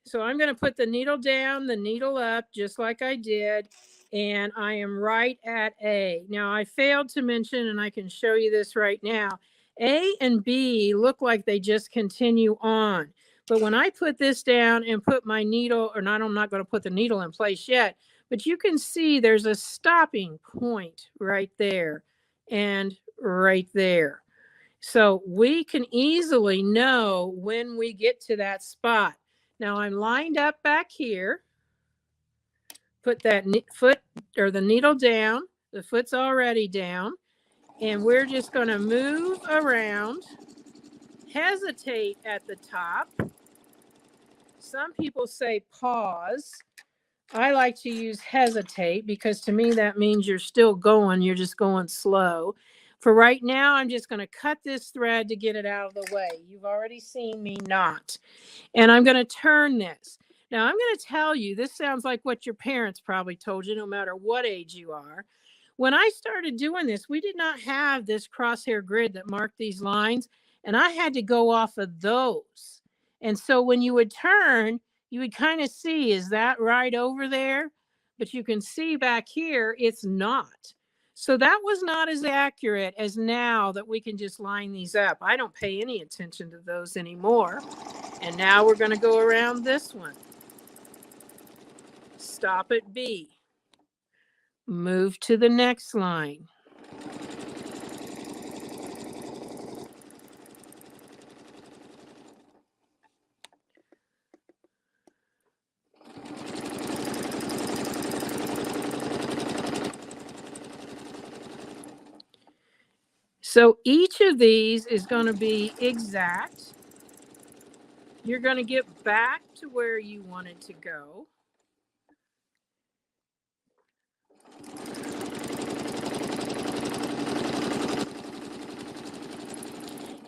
So I'm going to put the needle down, the needle up, just like I did. and I am right at A. Now I failed to mention, and I can show you this right now, A and B look like they just continue on. But when I put this down and put my needle, or not, I'm not going to put the needle in place yet, but you can see there's a stopping point right there and right there. So we can easily know when we get to that spot. Now I'm lined up back here. Put that foot or the needle down. The foot's already down. And we're just going to move around, hesitate at the top. Some people say pause. I like to use hesitate because to me that means you're still going, you're just going slow. For right now, I'm just going to cut this thread to get it out of the way. You've already seen me knot. And I'm going to turn this. Now, I'm going to tell you, this sounds like what your parents probably told you, no matter what age you are. When I started doing this, we did not have this crosshair grid that marked these lines, and I had to go off of those. And so when you would turn, you would kind of see, is that right over there? But you can see back here, it's not. So that was not as accurate as now that we can just line these up. I don't pay any attention to those anymore. And now we're going to go around this one. Stop at B. Move to the next line. So each of these is going to be exact. You're going to get back to where you wanted to go.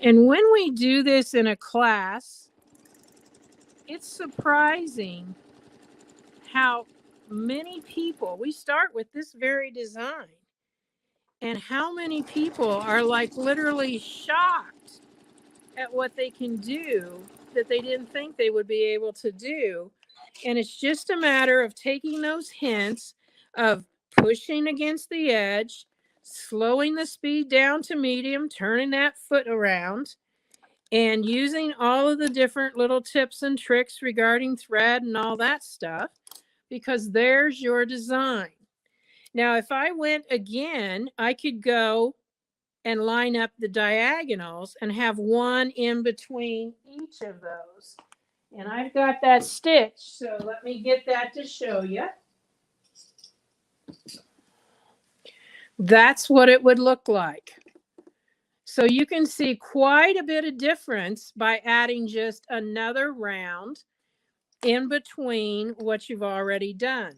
And when we do this in a class, it's surprising how many people, we start with this very design, and how many people are like literally shocked at what they can do that they didn't think they would be able to do. And it's just a matter of taking those hints of pushing against the edge, slowing the speed down to medium, turning that foot around, and using all of the different little tips and tricks regarding thread and all that stuff, because there's your design. Now, if I went again, I could go and line up the diagonals and have one in between each of those. And I've got that stitch, so let me get that to show you. That's what it would look like. So you can see quite a bit of difference by adding just another round in between what you've already done.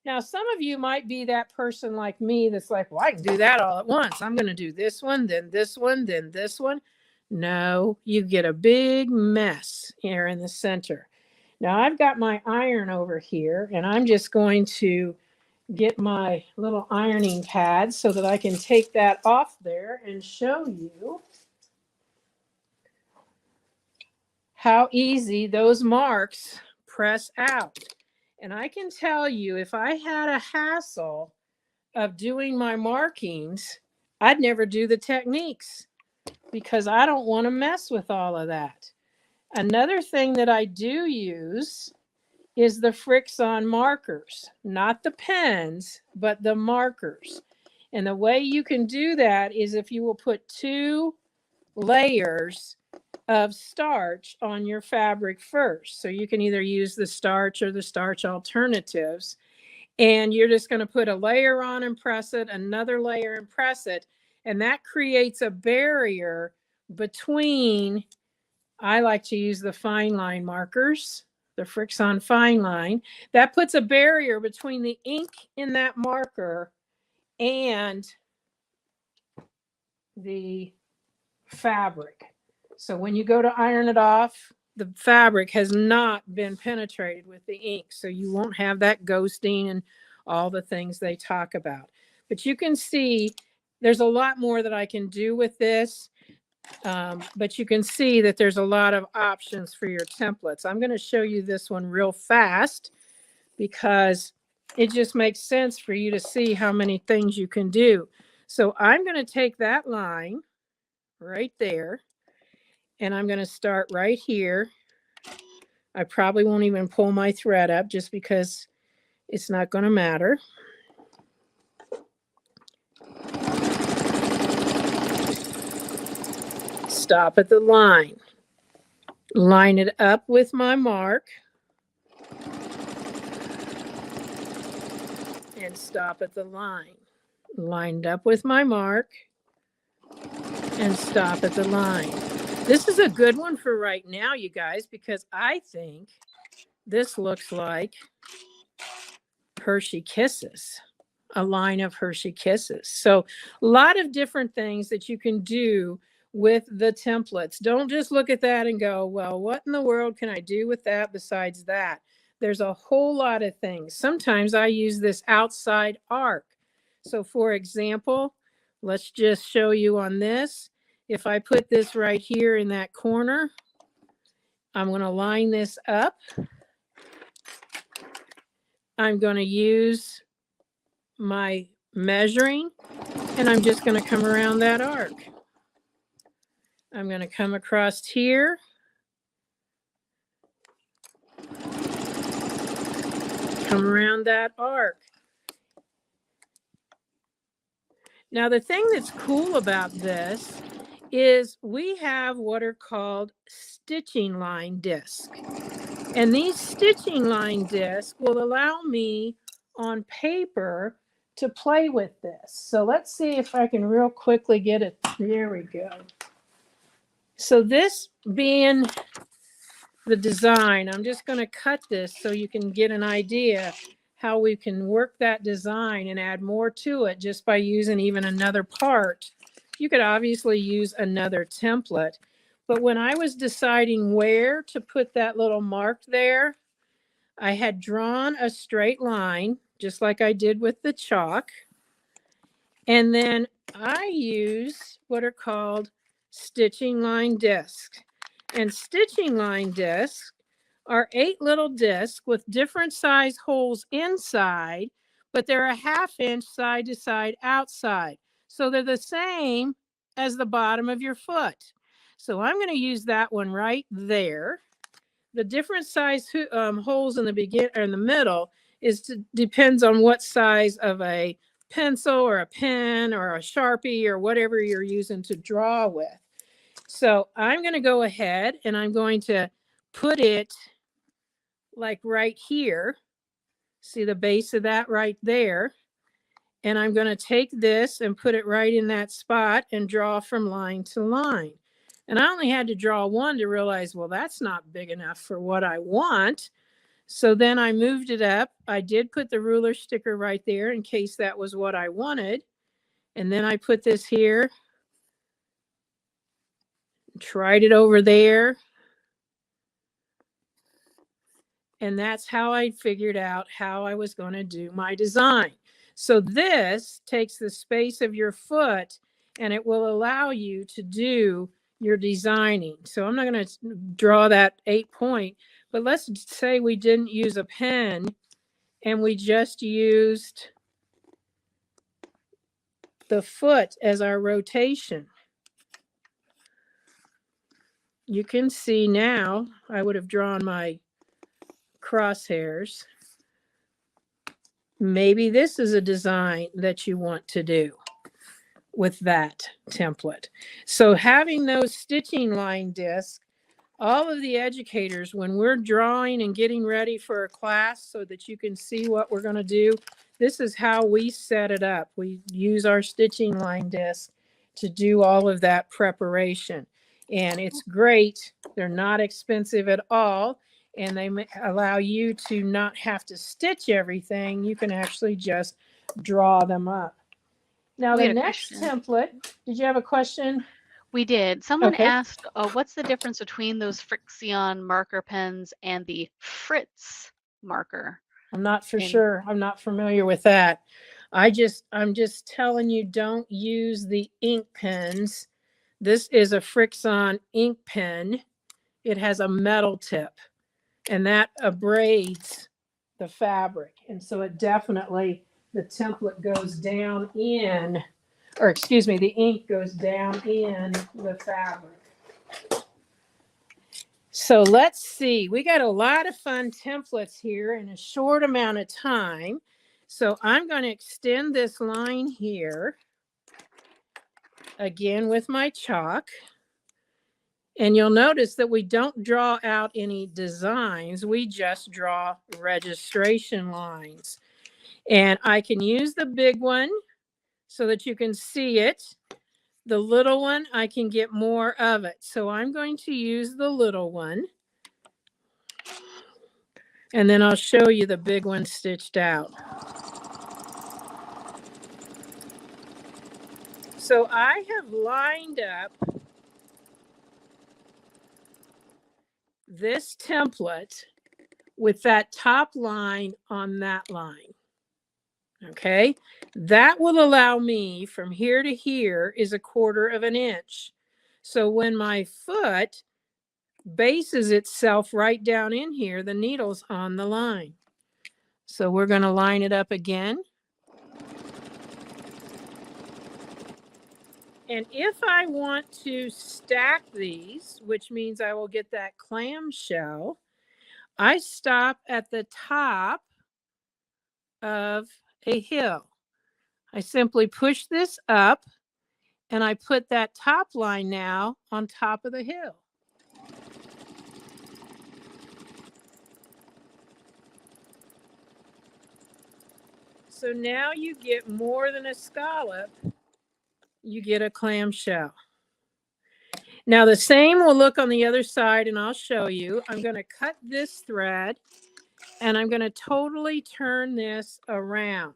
Now, some of you might be that person like me that's like, well, I can do that all at once. I'm going to do this one, then this one, then this one. No, you get a big mess here in the center. Now, I've got my iron over here, and I'm just going to get my little ironing pad so that I can take that off there and show you how easy those marks press out. And I can tell you, if I had a hassle of doing my markings, I'd never do the techniques because I don't want to mess with all of that. Another thing that I do use is the Frixon markers, not the pens, but the markers. And the way you can do that is if you will put 2 layers of starch on your fabric first. So you can either use the starch or the starch alternatives. And you're just going to put a layer on and press it, another layer and press it. And that creates a barrier between, I like to use the fine line markers, the Frixon fine line. That puts a barrier between the ink in that marker and the fabric. So when you go to iron it off, the fabric has not been penetrated with the ink. So you won't have that ghosting and all the things they talk about. But you can see there's a lot more that I can do with this. But you can see that there's a lot of options for your templates. I'm going to show you this one real fast because it just makes sense for you to see how many things you can do. So I'm going to take that line right there, and I'm going to start right here. I probably won't even pull my thread up just because it's not going to matter. Stop at the line. Line it up with my mark. And stop at the line. Lined up with my mark. And stop at the line. This is a good one for right now, you guys, because I think this looks like Hershey Kisses, a line of Hershey Kisses. So a lot of different things that you can do with the templates. Don't just look at that and go, well, what in the world can I do with that besides that? There's a whole lot of things. Sometimes I use this outside arc. So for example, let's just show you on this. If I put this right here in that corner, I'm going to line this up. I'm going to use my measuring, and I'm just going to come around that arc. I'm going to come across here. Come around that arc. Now, the thing that's cool about this is we have what are called stitching line discs. And these stitching line discs will allow me on paper to play with this. So let's see if I can real quickly get it. There we go. So this being the design, I'm just going to cut this so you can get an idea how we can work that design and add more to it just by using even another part. You could obviously use another template, but when I was deciding where to put that little mark there, I had drawn a straight line, just like I did with the chalk. And then I use what are called stitching line discs. And stitching line discs are 8 little discs with different size holes inside, but they're a 1/2 inch side to side outside. So they're the same as the bottom of your foot. So I'm going to use that one right there. The different size holes in the middle depends on what size of a pencil or a pen or a Sharpie or whatever you're using to draw with. So I'm going to go ahead and I'm going to put it like right here. See the base of that right there. And I'm going to take this and put it right in that spot and draw from line to line. And I only had to draw one to realize, well, that's not big enough for what I want. So then I moved it up. I did put the ruler sticker right there in case that was what I wanted. And then I put this here, tried it over there. And that's how I figured out how I was going to do my design. So this takes the space of your foot and it will allow you to do your designing. So I'm not going to draw that 8 point, but let's say we didn't use a pen and we just used the foot as our rotation. You can see now I would have drawn my crosshairs. Maybe this is a design that you want to do with that template. So having those stitching line discs, all of the educators, when we're drawing and getting ready for a class so that you can see what we're going to do, this is how we set it up. We use our stitching line disc to do all of that preparation. And it's great. They're not expensive at all. And they allow you to not have to stitch everything. You can actually just draw them up. Now, the next template, did you have a question? We did. Someone asked, what's the difference between those Frixion marker pens and the Fritz marker? I'm not for sure. I'm not familiar with that. I'm just telling you, don't use the ink pens. This is a Frixion ink pen. It has a metal tip, and that abrades the fabric. And so it definitely, the template goes down in, or excuse me, the ink goes down in the fabric. So let's see, we got a lot of fun templates here in a short amount of time. So I'm going to extend this line here again with my chalk. And you'll notice that we don't draw out any designs. We just draw registration lines. And I can use the big one so that you can see it. The little one, I can get more of it. So I'm going to use the little one. And then I'll show you the big one stitched out. So I have lined up this template with that top line on that line. Okay, that will allow me from here to here is 1/4 of an inch. So when my foot bases itself right down in here, the needle's on the line. So we're going to line it up again. And if I want to stack these, which means I will get that clamshell, I stop at the top of a hill. I simply push this up and I put that top line now on top of the hill. So now you get more than a scallop, you get a clamshell. Now the same will look on the other side, and I'll show you. I'm going to cut this thread and I'm going to totally turn this around.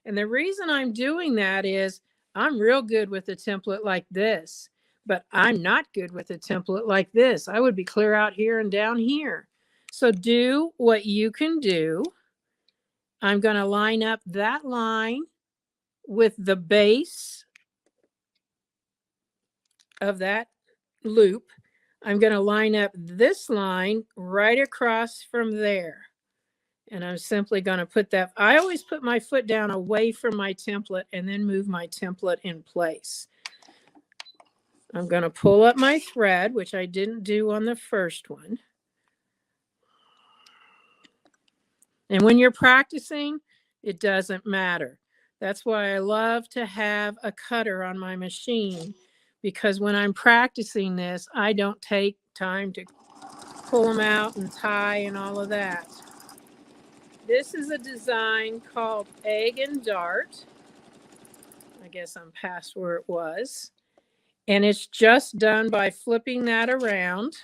And the reason I'm doing that is I'm real good with a template like this, but I'm not good with a template like this. I would be clear out here and down here. So do what you can do. I'm going to line up that line with the base of that loop. I'm going to line up this line right across from there. And I'm simply going to put that, I always put my foot down away from my template and then move my template in place. I'm going to pull up my thread, which I didn't do on the first one. And when you're practicing, it doesn't matter. That's why I love to have a cutter on my machine, because when I'm practicing this, I don't take time to pull them out and tie and all of that. This is a design called Egg and Dart. I guess I'm past where it was. And it's just done by flipping that around.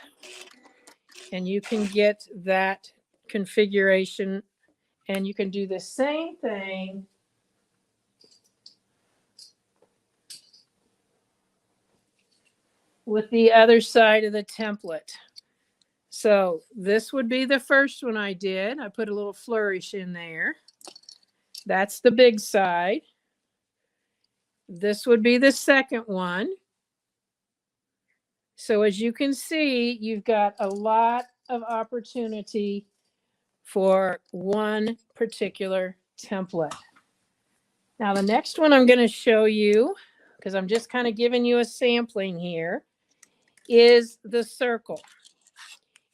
And you can get that configuration. And you can do the same thing with the other side of the template. So this would be the first one I did. I put a little flourish in there. That's the big side. This would be the second one. So as you can see, you've got a lot of opportunity for one particular template. Now the next one I'm going to show you, because I'm just kind of giving you a sampling here, is the circle.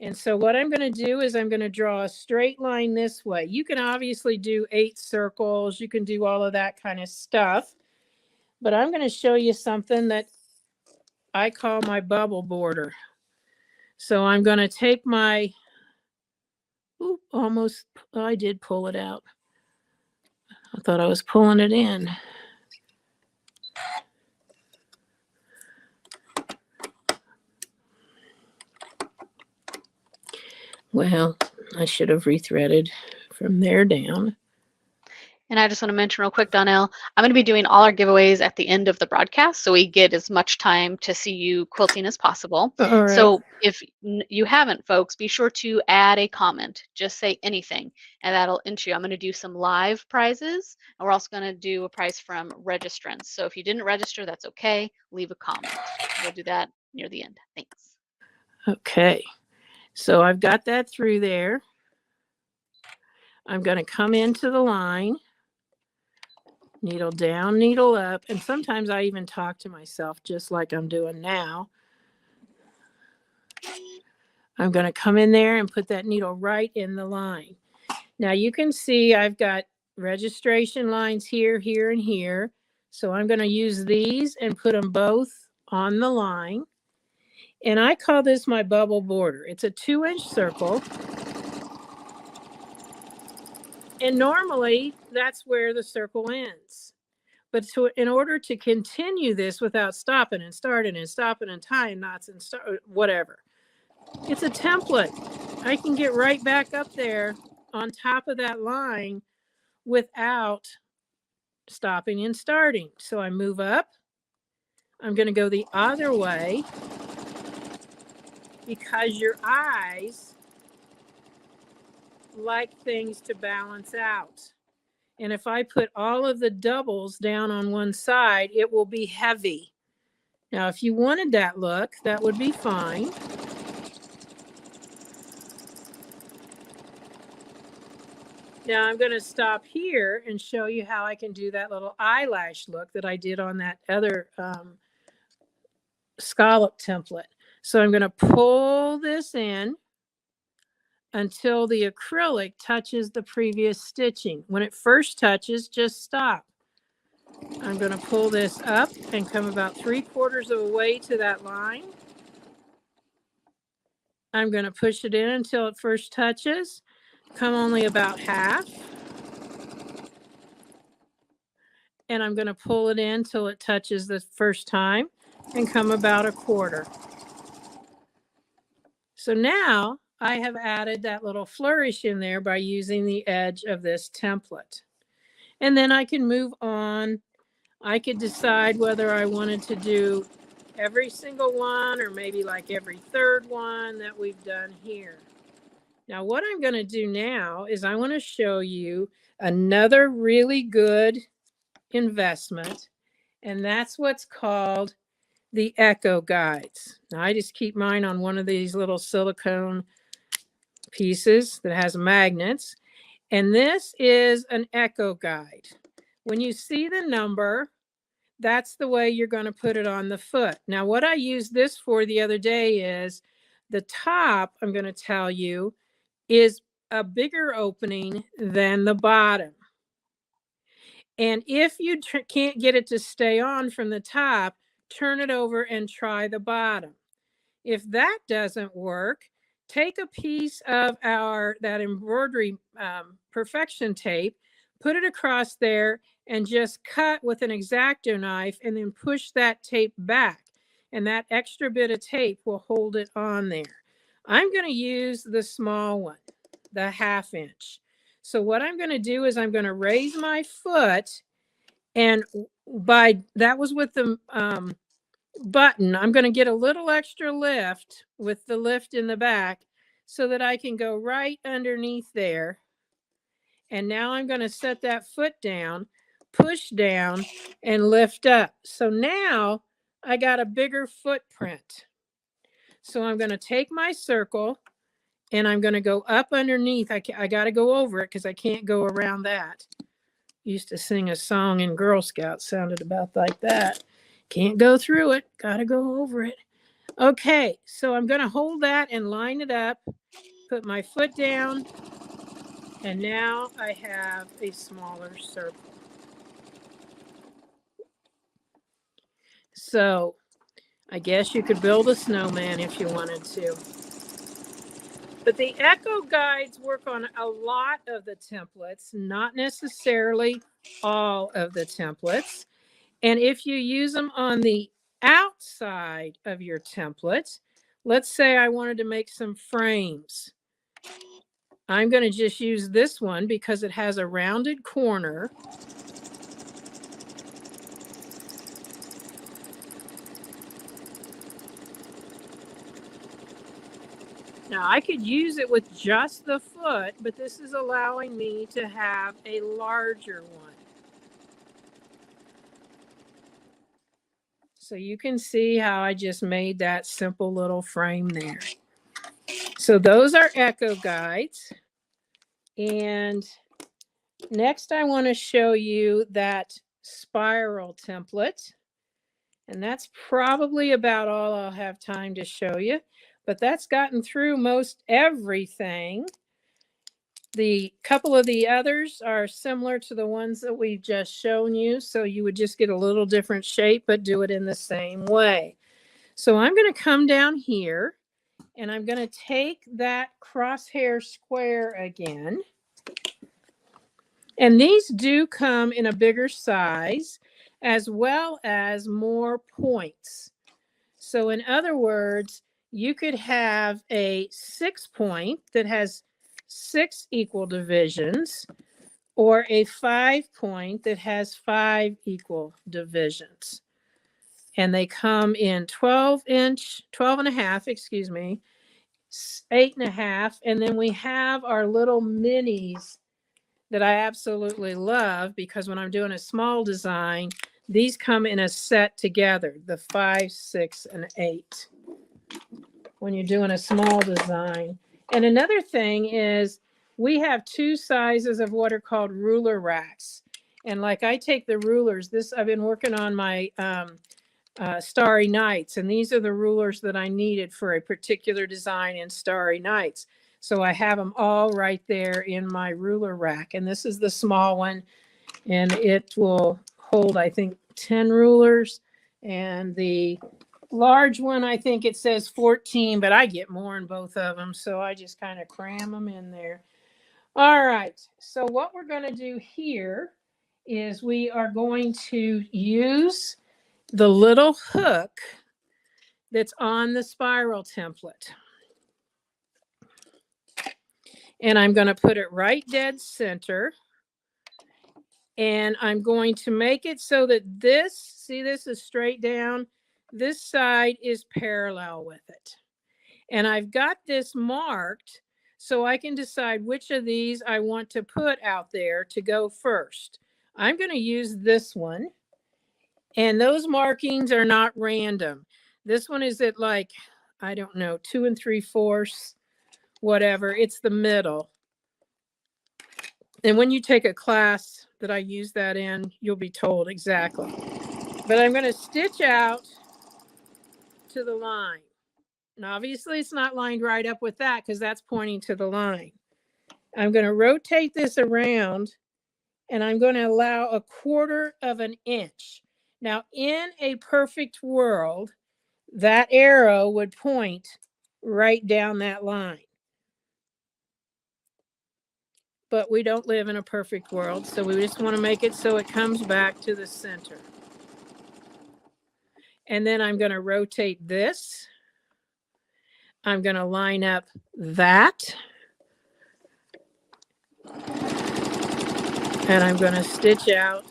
And so what I'm going to do is I'm going to draw a straight line this way. You can obviously do 8 circles. You can do all of that kind of stuff. But I'm going to show you something that I call my bubble border. So I'm going to take my, almost, I did pull it out. I thought I was pulling it in. Well, I should have rethreaded from there down. And I just want to mention real quick, Donnell, I'm going to be doing all our giveaways at the end of the broadcast, so we get as much time to see you quilting as possible. All right. So if you haven't, folks, be sure to add a comment. Just say anything, and that'll enter you. I'm going to do some live prizes, and we're also going to do a prize from registrants. So if you didn't register, that's okay. Leave a comment. We'll do that near the end. Thanks. Okay. So I've got that through there. I'm going to come into the line, needle down, needle up, and sometimes I even talk to myself just like I'm doing now. I'm going to come in there and put that needle right in the line. Now you can see I've got registration lines here, here, and here. So I'm going to use these and put them both on the line. And I call this my bubble border. It's a 2-inch circle. And normally that's where the circle ends. But in order to continue this without stopping and starting and stopping and tying knots and whatever, it's a template. I can get right back up there on top of that line without stopping and starting. So I move up. I'm going to go the other way because your eyes like things to balance out. And if I put all of the doubles down on one side, it will be heavy. Now, if you wanted that look, that would be fine. Now I'm going to stop here and show you how I can do that little eyelash look that I did on that other scallop template. So I'm going to pull this in until the acrylic touches the previous stitching. When it first touches, just stop. I'm going to pull this up and come about 3/4 of the way to that line. I'm going to push it in until it first touches, come only about half. And I'm going to pull it in till it touches the first time and come about 1/4. So now I have added that little flourish in there by using the edge of this template. And then I can move on. I could decide whether I wanted to do every single one or maybe like every third one that we've done here. Now what I'm going to do now is I want to show you another really good investment, and that's what's called the Echo Guides. Now I just keep mine on one of these little silicone pieces that has magnets, and this is an Echo Guide. When you see the number, that's the way you're going to put it on the foot. Now what I used this for the other day is the top, I'm going to tell you, is a bigger opening than the bottom. And if you can't get it to stay on from the top, turn it over and try the bottom. If that doesn't work, take a piece of that embroidery perfection tape, put it across there, and just cut with an X-Acto knife and then push that tape back. And that extra bit of tape will hold it on there. I'm going to use the small one, the 1/2 inch. So what I'm going to do is I'm going to raise my foot, and that was with the button. I'm going to get a little extra lift with the lift in the back so that I can go right underneath there. And now I'm going to set that foot down, push down, and lift up. So now I got a bigger footprint. So I'm going to take my circle and I'm going to go up underneath. I got to go over it because I can't go around that. Used to sing a song in Girl Scouts, sounded about like that. Can't go through it, got to go over it. Okay, so I'm going to hold that and line it up, put my foot down, and now I have a smaller circle. So I guess you could build a snowman if you wanted to. But the Echo Guides work on a lot of the templates, not necessarily all of the templates. And if you use them on the outside of your template, let's say I wanted to make some frames. I'm going to just use this one because it has a rounded corner. Now I could use it with just the foot, but this is allowing me to have a larger one. So you can see how I just made that simple little frame there. So those are Echo Guides. And next I want to show you that spiral template. And that's probably about all I'll have time to show you. But that's gotten through most everything. The couple of the others are similar to the ones that we've just shown you. So you would just get a little different shape, but do it in the same way. So I'm going to come down here and I'm going to take that crosshair square again. And these do come in a bigger size as well as more points. So in other words, you could have a 6 point that has 6 equal divisions, or a 5 point that has 5 equal divisions. And they come in 12 and a half, 8 and a half. And then we have our little minis that I absolutely love, because when I'm doing a small design, these come in a set together, the 5, 6, and 8, when you're doing a small design. And another thing is we have 2 sizes of what are called ruler racks. And like I take the rulers, I've been working on my Starry Nights, and these are the rulers that I needed for a particular design in Starry Nights. So I have them all right there in my ruler rack. And this is the small one, and it will hold, I think, 10 rulers. And the large one, I think it says 14, but I get more in both of them. So I just kind of cram them in there. All right. So what we're going to do here is we are going to use the little hook that's on the spiral template. And I'm going to put it right dead center. And I'm going to make it so that this is straight down. This side is parallel with it. And I've got this marked so I can decide which of these I want to put out there to go first. I'm going to use this one. And those markings are not random. This one is at, like, I don't know, 2 3/4, whatever. It's the middle. And when you take a class that I use that in, you'll be told exactly. But I'm going to stitch out to the line. And obviously it's not lined right up with that because that's pointing to the line. I'm going to rotate this around, and I'm going to allow 1/4 of an inch. Now, in a perfect world, that arrow would point right down that line. But we don't live in a perfect world, so we just want to make it so it comes back to the center. And then I'm going to rotate this. I'm going to line up that. And I'm going to stitch out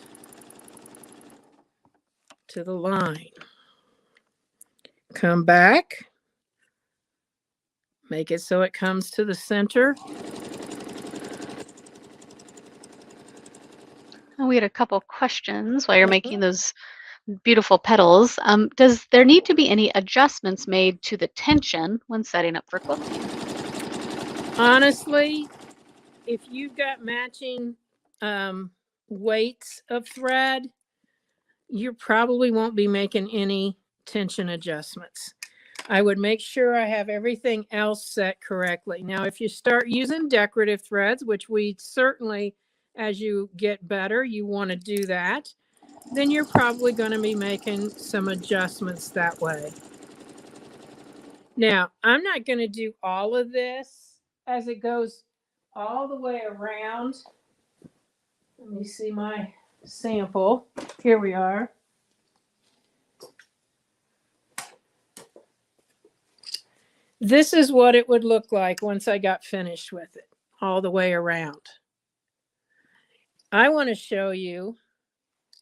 to the line. Come back. Make it so it comes to the center. We had a couple questions while you're making those beautiful petals. Does there need to be any adjustments made to the tension when setting up for quilting? Honestly, if you've got matching weights of thread, you probably won't be making any tension adjustments. I would make sure I have everything else set correctly. Now, if you start using decorative threads, which we certainly, as you get better, you want to do that, then you're probably going to be making some adjustments that way. Now, I'm not going to do all of this as it goes all the way around. Let me see my sample. Here we are. This is what it would look like once I got finished with it, all the way around. I want to show you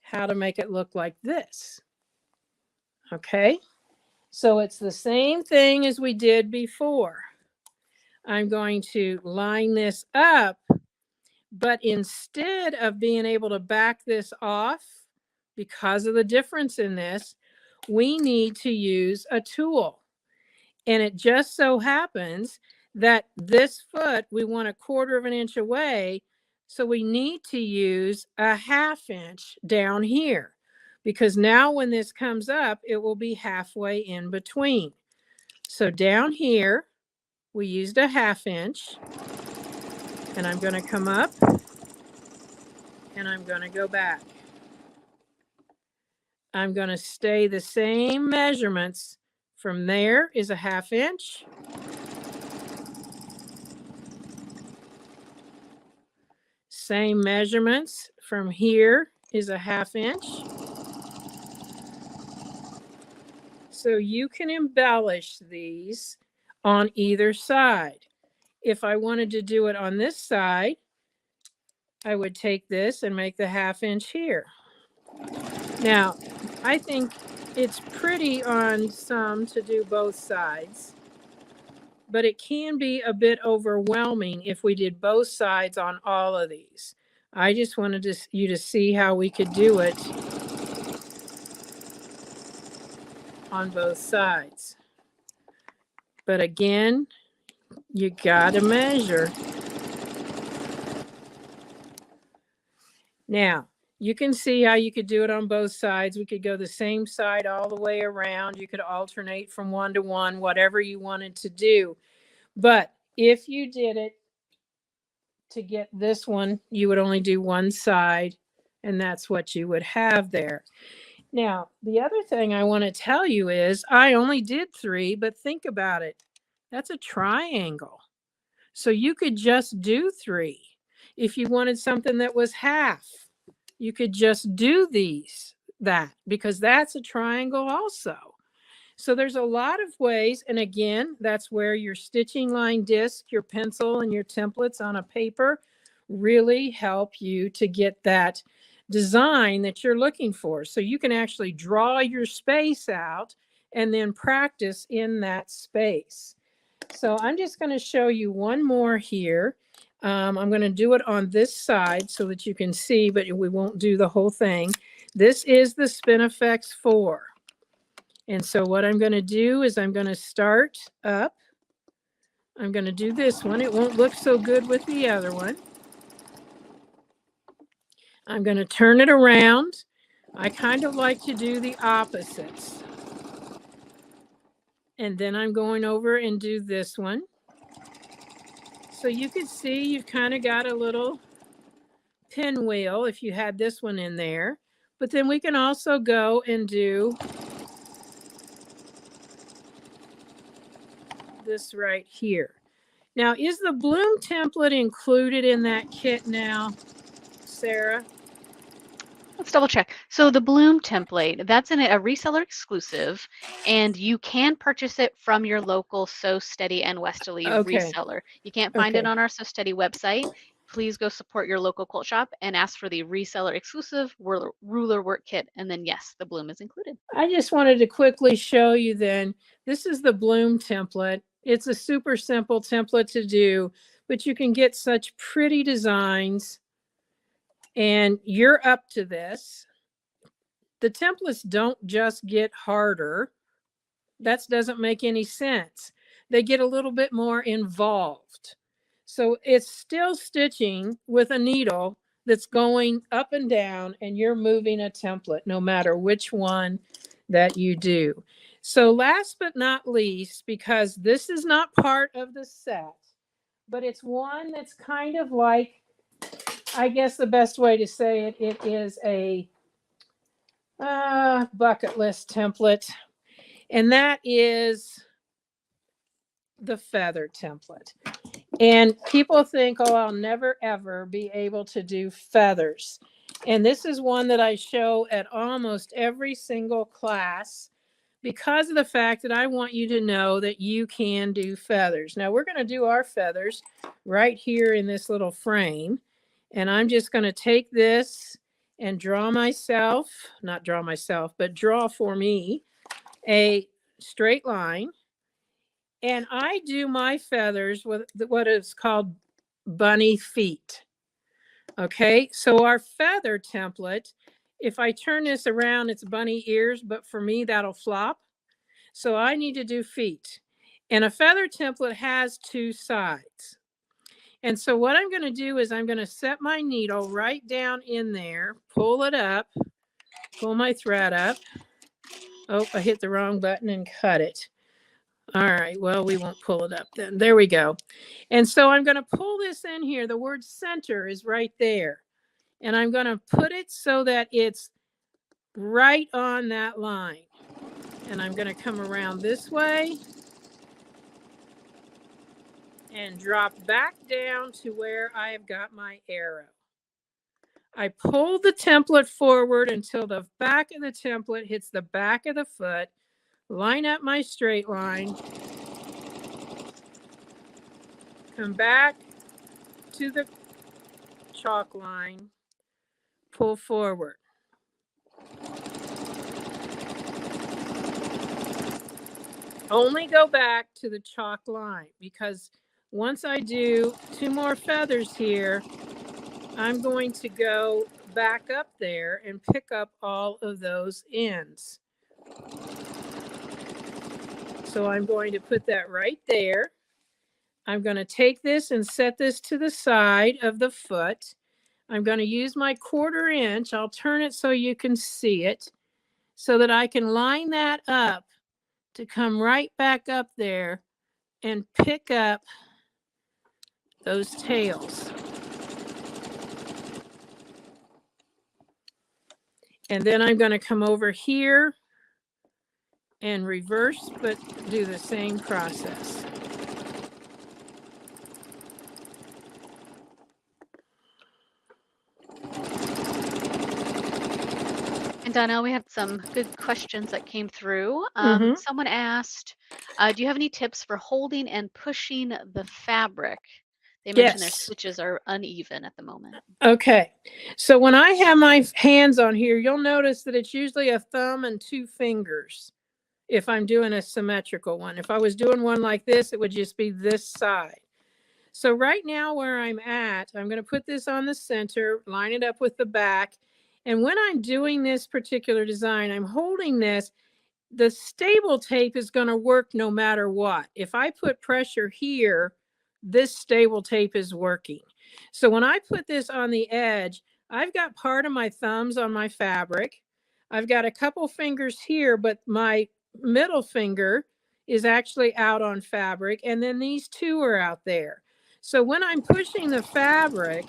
how to make it look like this. Okay, so it's the same thing as we did before. I'm going to line this up, but instead of being able to back this off because of the difference in this, we need to use a tool. And it just so happens that this foot we want 1/4 of an inch away. So we need to use a 1/2 inch down here, because now when this comes up, it will be halfway in between. So down here, we used a 1/2 inch, and I'm going to come up and I'm going to go back. I'm going to stay the same measurements. From there is a 1/2 inch. Same measurements from here is a 1/2 inch. So you can embellish these on either side. If I wanted to do it on this side, I would take this and make the 1/2 inch here. Now, I think it's pretty on some to do both sides, but it can be a bit overwhelming if we did both sides on all of these. I just wanted you to see how we could do it on both sides. But again, you gotta measure. Now, you can see how you could do it on both sides. We could go the same side all the way around. You could alternate from one to one, whatever you wanted to do. But if you did it to get this one, you would only do one side, and that's what you would have there. Now, the other thing I want to tell you is I only did 3, but think about it. That's a triangle. So you could just do 3. If you wanted something that was half, you could just do that, because that's a triangle also. So there's a lot of ways. And again, that's where your stitching line disc, your pencil, and your templates on a paper really help you to get that design that you're looking for. So you can actually draw your space out and then practice in that space. So I'm just going to show you one more here. I'm going to do it on this side so that you can see, but we won't do the whole thing. This is the Spinifex 4. And so what I'm going to do is I'm going to start up. I'm going to do this one. It won't look so good with the other one. I'm going to turn it around. I kind of like to do the opposites. And then I'm going over and do this one. So you can see you've kind of got a little pinwheel if you had this one in there. But then we can also go and do this right here. Now, is the Bloom template included in that kit now, Sarah? Let's double check. So the Bloom template, that's a reseller exclusive, and you can purchase it from your local Sew Steady and Westerly reseller. You can't find it on our Sew Steady website. Please go support your local quilt shop and ask for the reseller exclusive ruler work kit, and then yes, the Bloom is included. I just wanted to quickly show you then, this is the Bloom template. It's a super simple template to do, but you can get such pretty designs, and you're up to this. The templates don't just get harder. That doesn't make any sense. They get a little bit more involved. So it's still stitching with a needle that's going up and down, and you're moving a template no matter which one that you do. So last but not least, because this is not part of the set, but it's one that's kind of like, I guess the best way to say it, it is a bucket list template. And that is the feather template. And people think, oh, I'll never, ever be able to do feathers. And this is one that I show at almost every single class because of the fact that I want you to know that you can do feathers. Now, we're going to do our feathers right here in this little frame. And I'm just going to take this and draw myself, not draw myself, but draw for me a straight line. And I do my feathers with what is called bunny feet. Okay, so our feather template, if I turn this around, it's bunny ears, but for me, that'll flop. So I need to do feet. And a feather template has two sides. And so what I'm going to do is I'm going to set my needle right down in there, pull it up, pull my thread up. Oh, I hit the wrong button and cut it. All right, well, we won't pull it up then. There we go. And so I'm going to pull this in here. The word center is right there. And I'm going to put it so that it's right on that line. And I'm going to come around this way and drop back down to where I have got my arrow. I pull the template forward until the back of the template hits the back of the foot, line up my straight line, come back to the chalk line, pull forward. Only go back to the chalk line, because once I do 2 more feathers here, I'm going to go back up there and pick up all of those ends. So I'm going to put that right there. I'm going to take this and set this to the side of the foot. I'm going to use my 1/4 inch. I'll turn it so you can see it, so that I can line that up to come right back up there and pick up those tails. And then I'm going to come over here and reverse, but do the same process. And Donnell, we had some good questions that came through. Someone asked, do you have any tips for holding and pushing the fabric? They mentioned their stitches are uneven at the moment. Okay, so when I have my hands on here, you'll notice that it's usually a thumb and 2 fingers if I'm doing a symmetrical one. If I was doing one like this, it would just be this side. So right now where I'm at, I'm going to put this on the center, line it up with the back. And when I'm doing this particular design, I'm holding this. The stable tape is going to work no matter what. If I put pressure here, this stable tape is working. So when I put this on the edge, I've got part of my thumbs on my fabric. I've got a couple fingers here, but my middle finger is actually out on fabric. And then these 2 are out there. So when I'm pushing the fabric,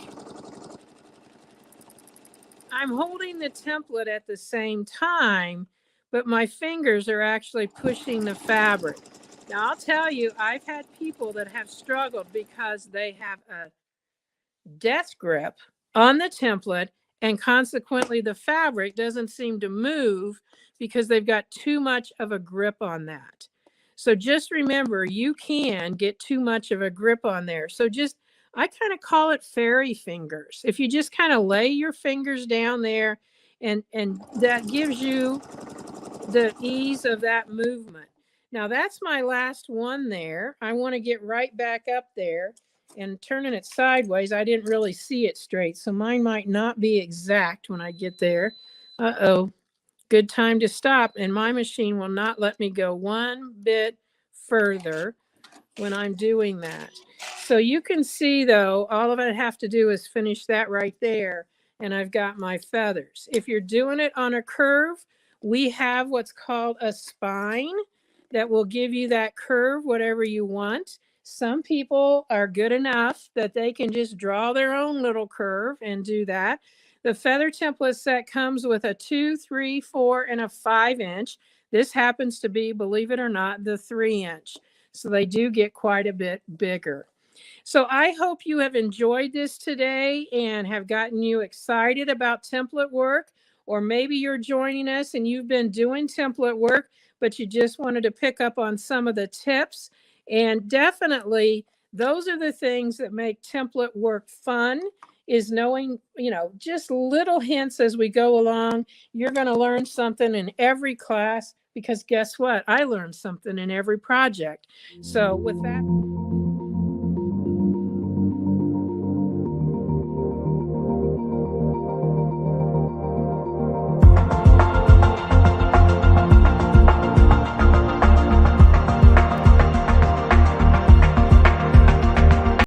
I'm holding the template at the same time, but my fingers are actually pushing the fabric. Now, I'll tell you, I've had people that have struggled because they have a death grip on the template, and consequently the fabric doesn't seem to move because they've got too much of a grip on that. So just remember, you can get too much of a grip on there. So just, I kind of call it fairy fingers. If you just kind of lay your fingers down there, and that gives you the ease of that movement. Now that's my last one there. I want to get right back up there, and turning it sideways, I didn't really see it straight. So mine might not be exact when I get there. Uh-oh, good time to stop. And my machine will not let me go one bit further when I'm doing that. So you can see though, all of I have to do is finish that right there, and I've got my feathers. If you're doing it on a curve, we have what's called a spine that will give you that curve, whatever you want. Some people are good enough that they can just draw their own little curve and do that. The feather template set comes with a 2, 3, 4, and a 5 inch. This happens to be, believe it or not, the 3 inch. So they do get quite a bit bigger. So I hope you have enjoyed this today and have gotten you excited about template work. Or maybe you're joining us and you've been doing template work, but you just wanted to pick up on some of the tips. And definitely, those are the things that make template work fun, is knowing, just little hints as we go along. You're going to learn something in every class, because guess what? I learned something in every project. So with that...